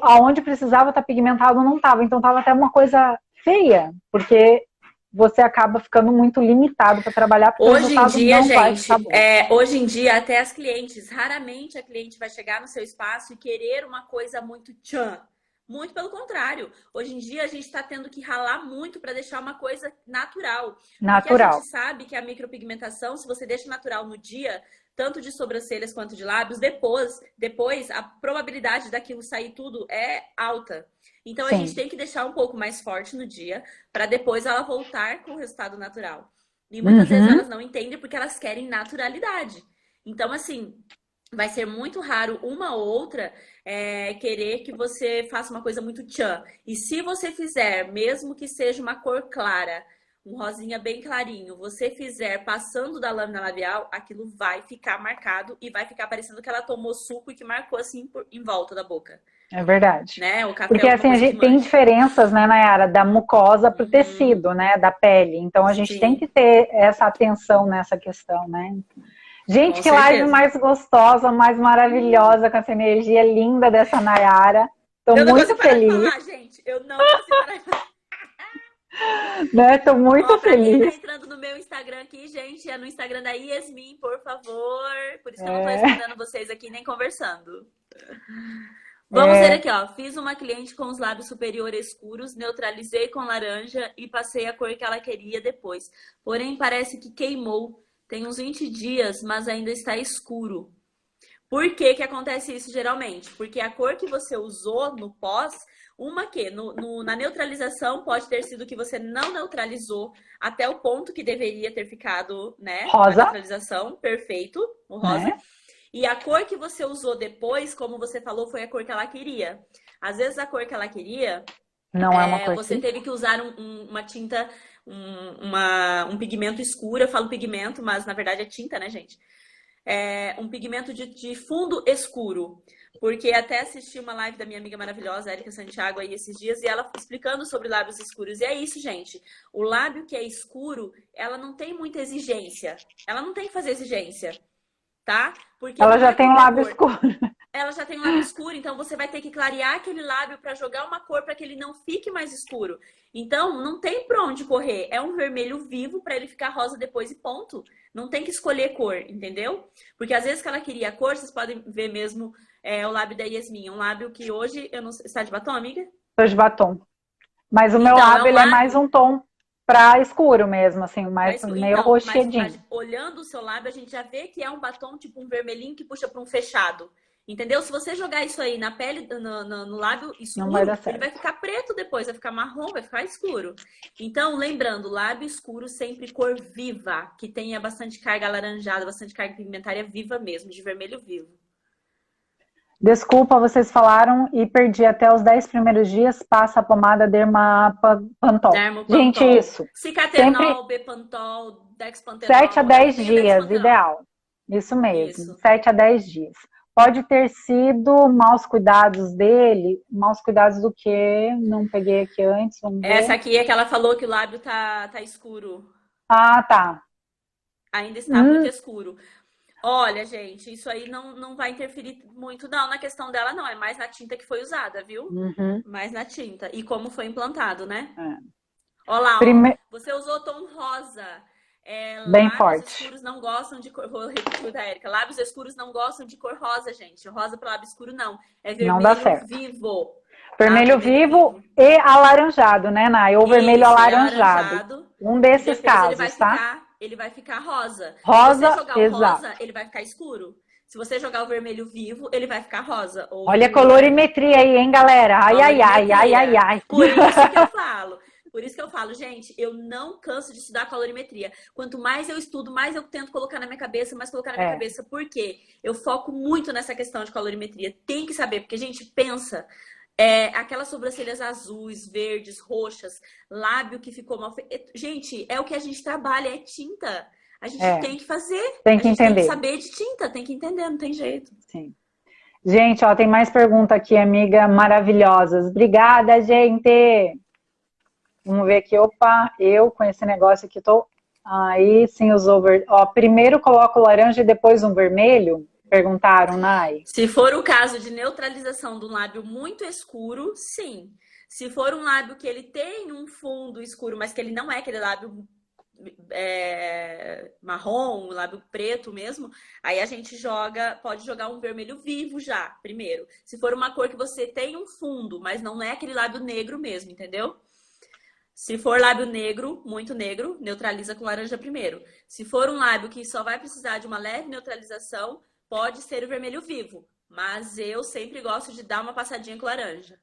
aonde precisava estar pigmentado não estava. Então estava até uma coisa feia, porque você acaba ficando muito limitado para trabalhar, porque hoje o resultado em dia, não vai gente, ficar bom. Hoje em dia, até as clientes, raramente a cliente vai chegar no seu espaço e querer uma coisa muito tchan, Muito pelo contrário. Hoje em dia a gente está tendo que ralar muito para deixar uma coisa natural. Porque a Natural. gente sabe que a micropigmentação, se você deixa natural no dia, tanto de sobrancelhas quanto de lábios, depois a probabilidade daquilo sair tudo é alta. Então a gente Sim. tem que deixar um pouco mais forte no dia para depois ela voltar com o resultado natural. E muitas vezes Uhum. elas não entendem porque elas querem naturalidade. Então, assim, vai ser muito raro uma ou outra querer que você faça uma coisa muito tchan. E se você fizer, mesmo que seja uma cor clara, um rosinha bem clarinho, você fizer passando da lâmina labial, aquilo vai ficar marcado e vai ficar parecendo que ela tomou suco e que marcou assim em volta da boca, É verdade. né? O café é Porque alguma assim, a coisa que gente tem manche. diferenças, né, Nayara, da mucosa para o Uhum, tecido, né, da pele. Então a gente tem sim, que ter essa atenção nessa questão, né? Gente, com que live certeza. mais gostosa, mais maravilhosa, com essa energia linda dessa Nayara. Estou Eu não muito consigo parar de feliz, falar, gente. Eu não consigo parar de falar. né? Estou Ó, muito pra quem tá feliz. entrando no meu Instagram aqui, gente, é no Instagram da Yasmin, por favor. Por isso que eu não tô É, respondendo vocês aqui nem conversando. Vamos ver é, aqui, ó. Fiz uma cliente com os lábios superiores escuros, neutralizei com laranja e passei a cor que ela queria depois. Porém, parece que queimou. Tem uns 20 dias, mas ainda está escuro. Por que que acontece isso geralmente? Porque a cor que você usou no pós, uma que na neutralização pode ter sido que você não neutralizou até o ponto que deveria ter ficado, né? A rosa, neutralização, perfeito, o rosa. né? E a cor que você usou depois, como você falou, foi a cor que ela queria. Às vezes a cor que ela queria, Não é uma cor você que... teve que usar uma tinta, um pigmento escuro. Eu falo pigmento, mas na verdade é tinta, né, gente? Um pigmento de fundo escuro. Porque até assisti uma live da minha amiga maravilhosa, Erika Santiago, aí esses dias, e ela explicando sobre lábios escuros. E é isso, gente. O lábio que é escuro, ela não tem muita exigência. Ela não tem que fazer exigência, tá? Porque Ela não já é tem um qualquer lábio cor. escuro. Ela já tem um lábio escuro, então você vai ter que clarear aquele lábio para jogar uma cor para que ele não fique mais escuro. Então, não tem pra onde correr. É um vermelho vivo para ele ficar rosa depois e ponto. Não tem que escolher cor, entendeu? Porque às vezes que ela queria cor, vocês podem ver mesmo o lábio da Yasmin. Um lábio que hoje, eu não sei, está de batom, amiga? Tô de batom. Mas o meu Então, é lábio, um ele é mais lábio. um tom para escuro mesmo, assim, mais meio Então, mas roxedinho. olhando o seu lábio, a gente já vê que é um batom tipo um vermelhinho que puxa para um fechado. Entendeu? Se você jogar isso aí na pele, no lábio Não vai dar escuro, ele vai certo. ficar preto depois, vai ficar marrom, vai ficar escuro. Então, lembrando, lábio escuro sempre cor viva, que tenha bastante carga alaranjada, bastante carga pigmentária viva mesmo, de vermelho vivo. Desculpa, vocês falaram e perdi até os 10 primeiros dias, passa a pomada Dermapantol. Gente, Dermopantol, isso. Sempre Cicatenol, Bepantol, 7 a Dexpantenol, ela 10 tem o dias, Dexpantenol. ideal. Isso mesmo, Isso. 7 a 10 dias. Pode ter sido maus cuidados dele. Maus cuidados do quê? Não peguei aqui antes, vamos ver. Essa aqui é que ela falou que o lábio tá escuro. Ah, tá. Ainda está muito Hum, escuro. Olha, gente, isso aí não vai interferir muito, não, na questão dela, não. É mais na tinta que foi usada, viu? uhum, Mais na tinta. E como foi implantado, né? é. Olha lá, ó. Prime... Você usou tom rosa. Bem Lábios forte. escuros não gostam de cor. Vou repetir o da Erika. Lábios escuros não gostam de cor rosa, gente. Rosa para lábio escuro, não. É Não dá vermelho certo. vivo. Tá? Vermelho Vermelho vivo vivo. e alaranjado, né, Nay? Ou vermelho Isso, é alaranjado. alaranjado. Um Que desses depois casos, tá? ele vai ficar rosa. Se você Rosa, jogar o exato. rosa, ele vai ficar escuro. Se você jogar o vermelho vivo, ele vai ficar rosa ou Olha a vinho, né? colorimetria aí, hein, galera? Ai, ai, ai, ai, ai, Colorimetria. ai. Por isso que eu falo. Por isso que eu falo, gente, eu não canso de estudar colorimetria. Quanto mais eu estudo, mais eu tento colocar na minha cabeça, mais colocar na minha É, cabeça. Por quê? Eu foco muito nessa questão de colorimetria. Tem que saber, porque a gente pensa, aquelas sobrancelhas azuis, verdes, roxas, lábio que ficou mal feito. Gente, é o que a gente trabalha, é tinta. A gente é. tem que fazer. Tem A que gente tem que entender. saber de tinta, tem que entender, não tem jeito. Sim. Gente, ó, tem mais pergunta aqui, amiga, maravilhosas. Obrigada, gente. Vamos ver aqui. Opa, eu com esse negócio aqui tô. Aí sim usou. Ó, primeiro coloco o laranja e depois um vermelho? Perguntaram, Nai. Se for o caso de neutralização de um lábio muito escuro, sim. Se for um lábio que ele tem um fundo escuro, mas que ele não é aquele lábio marrom, lábio preto mesmo, aí a gente pode jogar um vermelho vivo já, primeiro. Se for uma cor que você tem um fundo, mas não é aquele lábio negro mesmo, entendeu? Se for lábio negro, muito negro, neutraliza com laranja primeiro. Se for um lábio que só vai precisar de uma leve neutralização, pode ser o vermelho vivo. Mas eu sempre gosto de dar uma passadinha com laranja.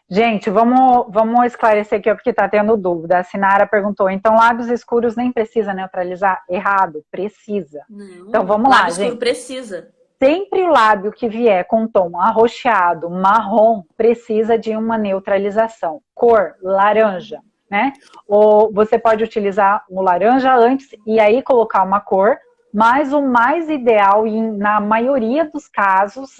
Gente, vamos esclarecer aqui, porque tá tendo dúvida. A Sinara perguntou, então lábios escuros nem precisa neutralizar? Errado, precisa. Não, então vamos lá, lábio escuro gente. Precisa. Sempre o lábio que vier com tom arroxeado, marrom, precisa de uma neutralização. Cor, laranja, né? Ou você pode utilizar o laranja antes e aí colocar uma cor, mas o mais ideal, na maioria dos casos,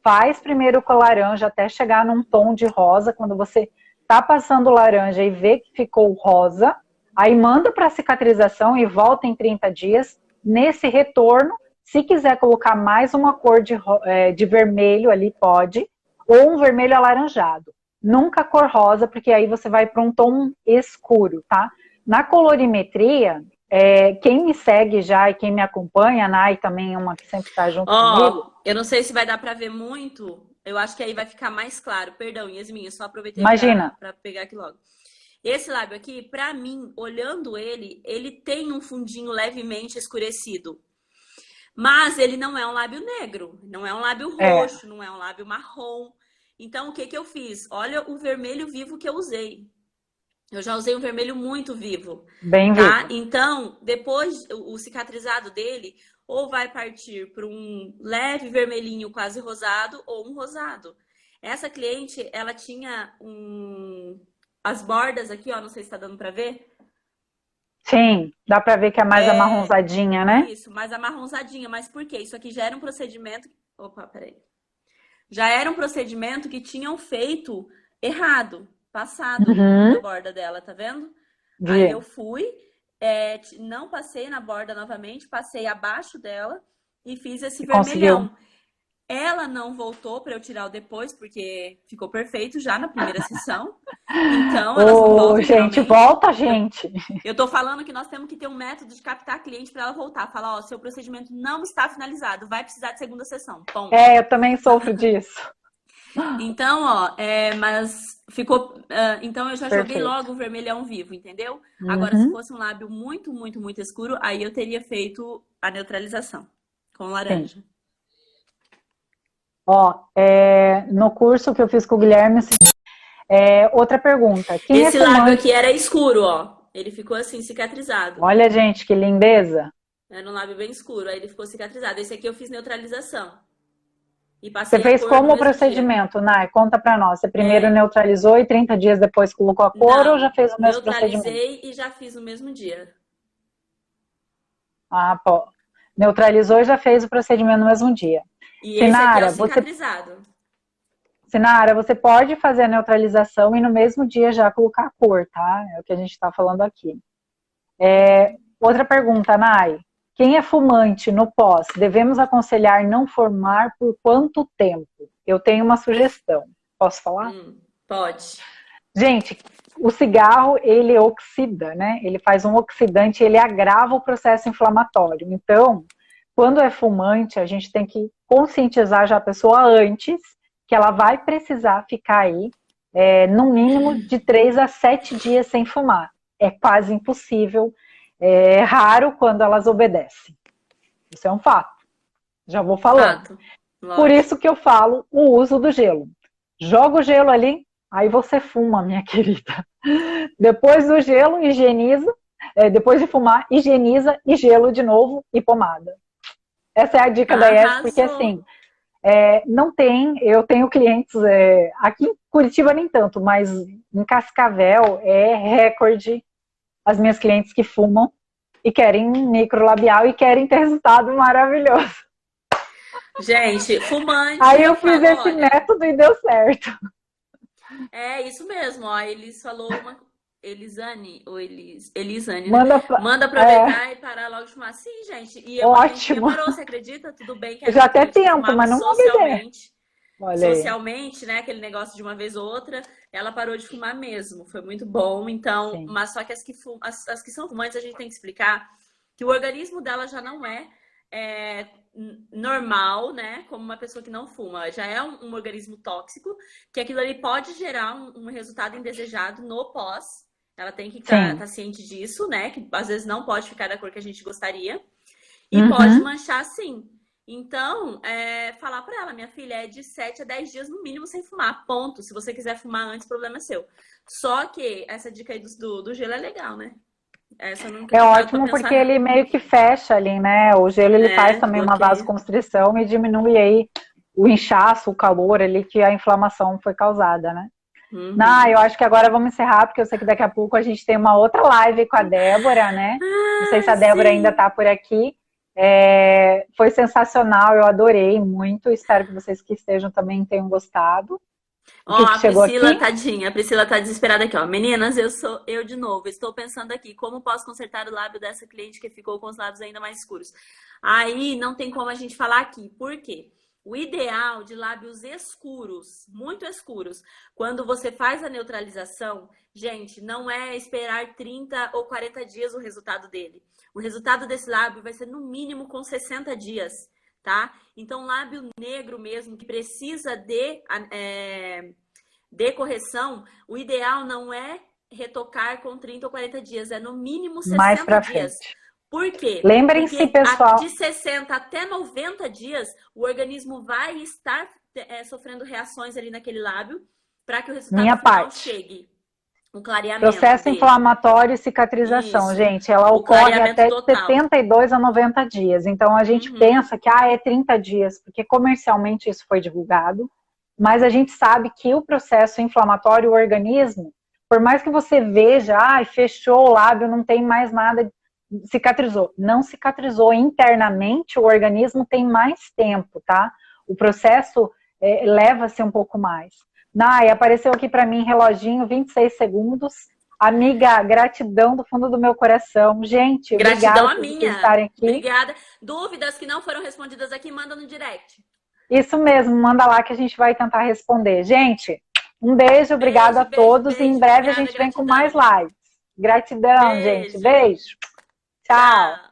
faz primeiro com laranja até chegar num tom de rosa. Quando você tá passando laranja e vê que ficou rosa, aí manda para cicatrização e volta em 30 dias. Nesse retorno, se quiser colocar mais uma cor de vermelho ali, pode, ou um vermelho alaranjado. Nunca cor rosa, porque aí você vai para um tom escuro, tá? Na colorimetria, quem me segue já e quem me acompanha, a Nay também é uma que sempre está junto comigo. Eu não sei se vai dar para ver muito, eu acho que aí vai ficar mais claro. Perdão, Yasmin, eu só aproveitei para pegar aqui logo. Esse lábio aqui, para mim, olhando ele tem um fundinho levemente escurecido. Mas ele não é um lábio negro, não é um lábio roxo, não é um lábio marrom. Então, o que eu fiz? Olha o vermelho vivo que eu usei. Eu já usei um vermelho muito vivo. Bem tá? vivo. Então, depois, o cicatrizado dele ou vai partir para um leve vermelhinho quase rosado ou um rosado. Essa cliente, ela tinha as bordas aqui, ó, não sei se tá dando para ver. Sim, dá para ver que é mais amarronzadinha, né? Isso, mais amarronzadinha. Mas por quê? Isso aqui já era um procedimento... Opa, peraí. Já era um procedimento que tinham feito errado, passado na borda dela, tá vendo? Aí eu fui, não passei na borda novamente, passei abaixo dela e fiz esse vermelhão. Conseguiu. Ela não voltou para eu tirar o depois, porque ficou perfeito já na primeira sessão. Então, elas não voltam, gente, volta, gente. Eu tô falando que nós temos que ter um método de captar cliente para ela voltar. Falar, ó, seu procedimento não está finalizado, vai precisar de segunda sessão. Ponto. Eu também sofro disso. Então, ó, mas ficou... então, eu já joguei logo o vermelhão vivo, entendeu? Agora, se fosse um lábio muito, muito, muito escuro, aí eu teria feito a neutralização com laranja. Sim. Ó, no curso que eu fiz com o Guilherme, outra pergunta. Esse lábio aqui era escuro, ó. Ele ficou assim, cicatrizado. Olha, gente, que lindeza. Era um lábio bem escuro, aí ele ficou cicatrizado. Esse aqui eu fiz neutralização. E você fez como o procedimento, Nay? Conta pra nós. Você primeiro neutralizou e 30 dias depois colocou a cor ou já fez o mesmo procedimento? Neutralizei e já fiz no mesmo dia. Ah, pô. Neutralizou e já fez o procedimento no mesmo dia. E Sinara, esse aqui é o cicatrizado. Sinara, você pode fazer a neutralização e no mesmo dia já colocar a cor, tá? É o que a gente tá falando aqui. Outra pergunta, Nay. Quem é fumante no pós, devemos aconselhar não fumar por quanto tempo? Eu tenho uma sugestão. Posso falar? Pode. Gente, o cigarro, ele oxida, né? Ele faz um oxidante, ele agrava o processo inflamatório. Então, quando é fumante, a gente tem que conscientizar já a pessoa antes que ela vai precisar ficar aí no mínimo de 3 a 7 dias sem fumar. É quase impossível. É raro quando elas obedecem. Isso é um fato. Já vou falando. Por isso que eu falo o uso do gelo. Joga o gelo ali, aí você fuma, minha querida. Depois do gelo, higieniza. Depois de fumar, higieniza e gelo de novo e pomada. Essa é a dica da Yes, porque assim, não tem, eu tenho clientes, aqui em Curitiba nem tanto, mas em Cascavel é recorde as minhas clientes que fumam e querem microlabial e querem ter resultado maravilhoso. Gente, fumante... Aí eu fiz esse método e deu certo. É isso mesmo, ó. Eles falou uma... Elisane, ou Elisane, né? Manda aproveitar e parar logo de fumar. Sim, gente. E eu ótimo. Demorou, você acredita? Tudo bem que eu já até tento, mas não socialmente. Olha aí. socialmente, né, aquele negócio de uma vez ou outra, ela parou de fumar mesmo. Foi muito bom. Então, Sim. mas só que as que são fumantes, a gente tem que explicar que o organismo dela já não é normal, né, como uma pessoa que não fuma. Já é um organismo tóxico, que aquilo ali pode gerar um resultado indesejado no pós. Ela tem que Sim. tá ciente disso, né, que às vezes não pode ficar da cor que a gente gostaria. E pode Uhum. manchar sim. Então, falar pra ela, minha filha, é de 7 a 10 dias no mínimo sem fumar, ponto. Se você quiser fumar antes, o problema é seu. Só que essa dica aí do gelo é legal, né? Essa eu nunca É tinha parado pra ótimo pensar, porque não. ele meio que fecha ali, né? O gelo ele faz também uma Bloqueia. vasoconstrição e diminui aí o inchaço, o calor ali que a inflamação foi causada, né? Não, Uhum. eu acho que agora vamos encerrar, porque eu sei que daqui a pouco a gente tem uma outra live com a Débora, né? Não sei se Ai, a Débora ainda sim. está por aqui. Foi sensacional, eu adorei muito. Espero que vocês que estejam também tenham gostado. O Ó, que a chegou Priscila, aqui? tadinha, a Priscila tá desesperada aqui, ó. Meninas, eu sou eu de novo. Estou pensando aqui, como posso consertar o lábio dessa cliente que ficou com os lábios ainda mais escuros? Aí não tem como a gente falar aqui. Por quê? O ideal de lábios escuros, muito escuros, quando você faz a neutralização, gente, não é esperar 30 ou 40 dias o resultado dele. O resultado desse lábio vai ser no mínimo com 60 dias, tá? Então, lábio negro mesmo, que precisa de correção, o ideal não é retocar com 30 ou 40 dias, é no mínimo Mais 60 pra dias. frente. Por quê? Lembrem-se, Porque de pessoal, 60 até 90 dias, o organismo vai estar sofrendo reações ali naquele lábio para que o resultado minha final parte. chegue. O clareamento Processo dele. inflamatório e cicatrização, Isso. gente, ela O ocorre clareamento até de total. 72 a 90 dias. Então a gente Uhum. pensa que é 30 dias, porque comercialmente isso foi divulgado, mas a gente sabe que o processo inflamatório, o organismo, por mais que você veja, fechou o lábio, não tem mais nada, cicatrizou. Não cicatrizou internamente, o organismo tem mais tempo, tá? O processo leva-se um pouco mais. Nai, apareceu aqui para mim reloginho, 26 segundos. Amiga, gratidão do fundo do meu coração. Gente, Gratidão obrigada a por vocês minha. estarem aqui. Obrigada. Dúvidas que não foram respondidas aqui, manda no direct. Isso mesmo, manda lá que a gente vai tentar responder. Gente, um beijo, obrigado a Beijo, beijo, todos e em beijo. breve a Obrigada, gente vem com mais gratidão. lives. Gratidão, gente. Beijo. Beijo. Tchau. Tchau.